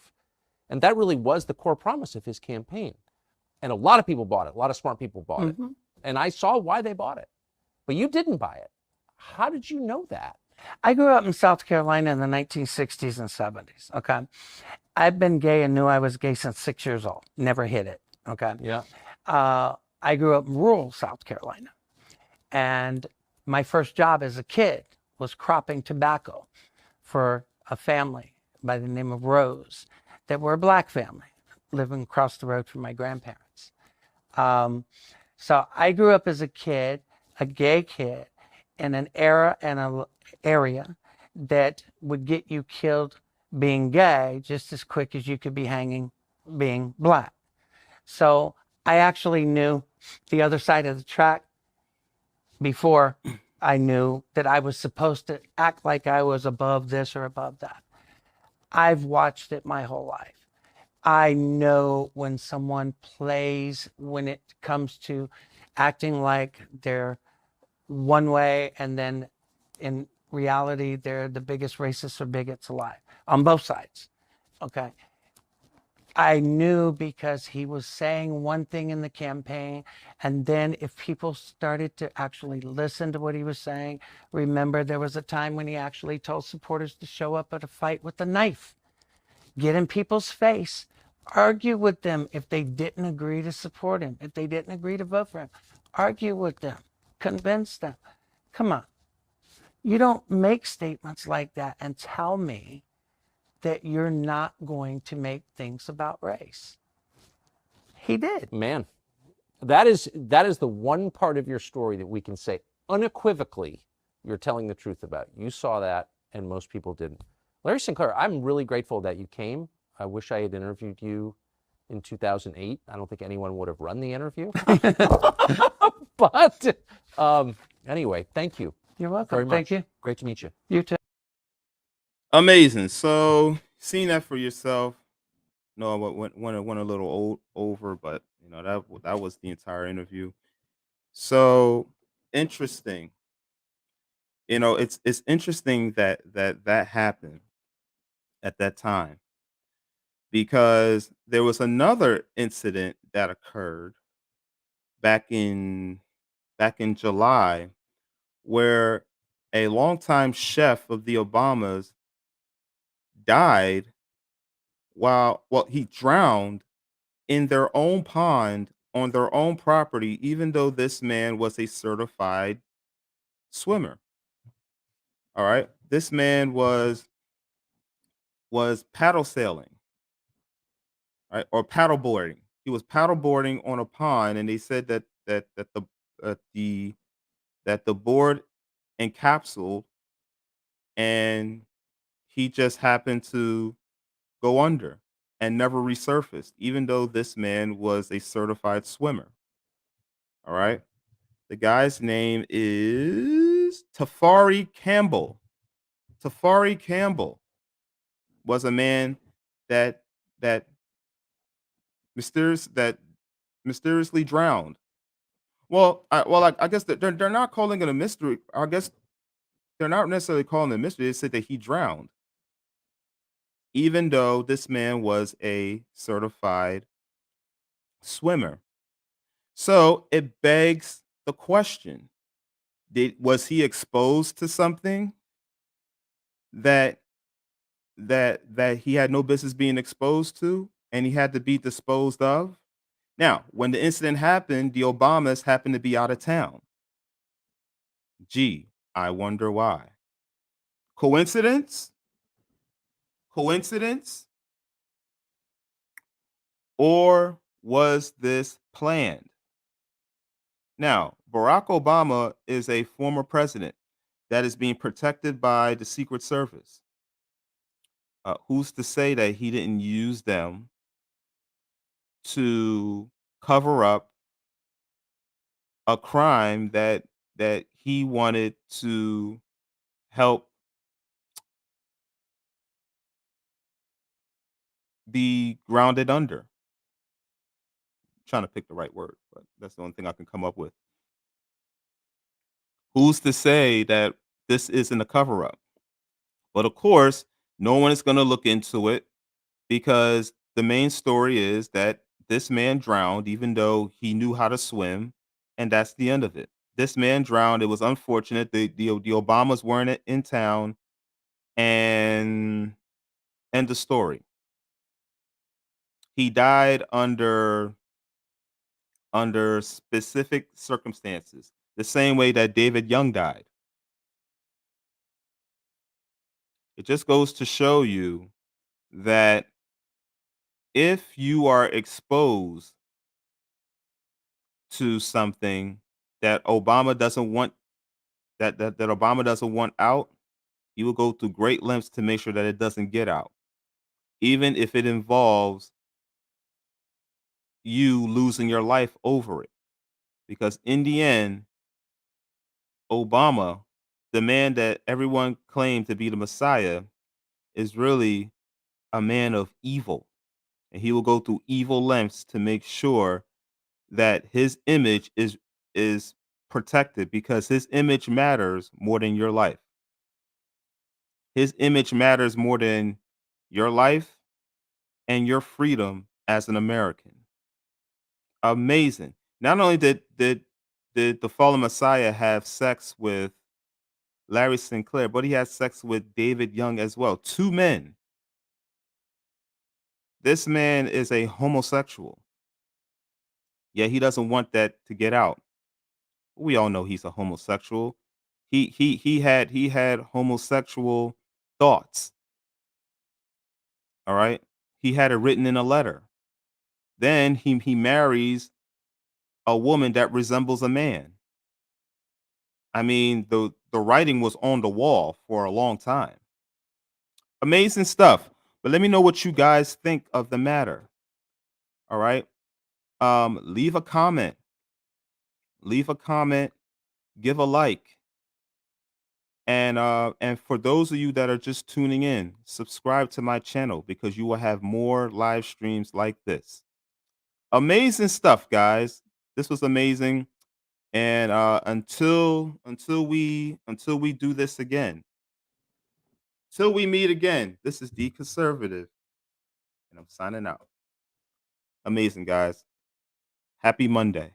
Speaker 2: And that really was the core promise of his campaign. And a lot of people bought it. A lot of smart people bought it. And I saw why they bought it. But you didn't buy it. How did you know that?
Speaker 3: I grew up in South Carolina in the 1960s and 70s. Okay. I've been gay and knew I was gay since 6 years old. Never hid it. Okay.
Speaker 2: Yeah.
Speaker 3: I grew up in rural South Carolina. And my first job as a kid was cropping tobacco for a family by the name of Rose that were a black family living across the road from my grandparents. So I grew up as a kid, a gay kid, in an era and an area that would get you killed being gay just as quick as you could be hanging being black. So I actually knew the other side of the track before I knew that I was supposed to act like I was above this or above that. I've watched it my whole life. I know when someone plays, when it comes to acting like they're one way and then in reality they're the biggest racists or bigots alive on both sides. Okay. I knew because he was saying one thing in the campaign, and then if people started to actually listen to what he was saying, remember there was a time when he actually told supporters to show up at a fight with a knife, get in people's face, argue with them if they didn't agree to support him, if they didn't agree to vote for him, argue with them, convince them. Come on. You don't make statements like that and tell me that you're not going to make things about race. He did.
Speaker 2: Man, That is the one part of your story that we can say unequivocally you're telling the truth about. You saw that, and most people didn't. Larry Sinclair, I'm really grateful that you came. I wish I had interviewed you in 2008. I don't think anyone would have run the interview. But anyway, thank you.
Speaker 3: You're welcome.
Speaker 2: Very much.
Speaker 3: Thank you.
Speaker 2: Great to meet you.
Speaker 3: You too.
Speaker 1: Amazing. So seeing that for yourself. No, I went a little over, but that was the entire interview. So interesting. It's interesting that happened at that time because there was another incident that occurred back in back in July where a longtime chef of the Obamas died he drowned in their own pond on their own property, even though this man was a certified swimmer. All right. This man was paddle sailing, right? Or paddle boarding. He was paddle boarding on a pond, and they said uh, the that the board encapsulated and he just happened to go under and never resurfaced, even though this man was a certified swimmer. All right. The guy's name is Tafari Campbell. Tafari Campbell was a man that that that mysteriously drowned. I guess that they're not calling it a mystery. I guess they're not necessarily calling it a mystery. They said that he drowned, even though this man was a certified swimmer. So it begs the question: was he exposed to something that that he had no business being exposed to, and he had to be disposed of? Now, when the incident happened, the Obamas happened to be out of town. Gee, I wonder why. Coincidence? Coincidence? Or was this planned? Now, Barack Obama is a former president that is being protected by the Secret Service. Who's to say that he didn't use them to cover up a crime that he wanted to help be grounded under? Trying to pick the right word, but that's the only thing I can come up with. Who's to say that this isn't a cover up? But of course, no one is going to look into it because the main story is that this man drowned even though he knew how to swim, and that's the end of it. This man drowned. It was unfortunate. The Obamas weren't in town, and end the story. He died under specific circumstances, the same way that David Young died. It just goes to show you that if you are exposed to something that Obama doesn't want that Obama doesn't want out, he will go through great lengths to make sure that it doesn't get out, even if it involves you losing your life over it. Because in the end, Obama, the man that everyone claimed to be the Messiah, is really a man of evil. And he will go through evil lengths to make sure that his image is protected because his image matters more than your life. His image matters more than your life and your freedom as an American. Amazing. Not only did the fallen Messiah have sex with Larry Sinclair, but he had sex with David Young as well. Two men. This man is a homosexual. Yet he doesn't want that to get out. We all know he's a homosexual. He had homosexual thoughts. All right. He had it written in a letter. Then he marries a woman that resembles a man. I mean, the writing was on the wall for a long time. Amazing stuff. But let me know what you guys think of the matter. All right. Leave a comment. Leave a comment. Give a like. And for those of you that are just tuning in, subscribe to my channel because you will have more live streams like this. Amazing stuff, guys. This was amazing. And until we do this again, till we meet again, this is D Conservative, and I'm signing out. Amazing, guys. Happy Monday.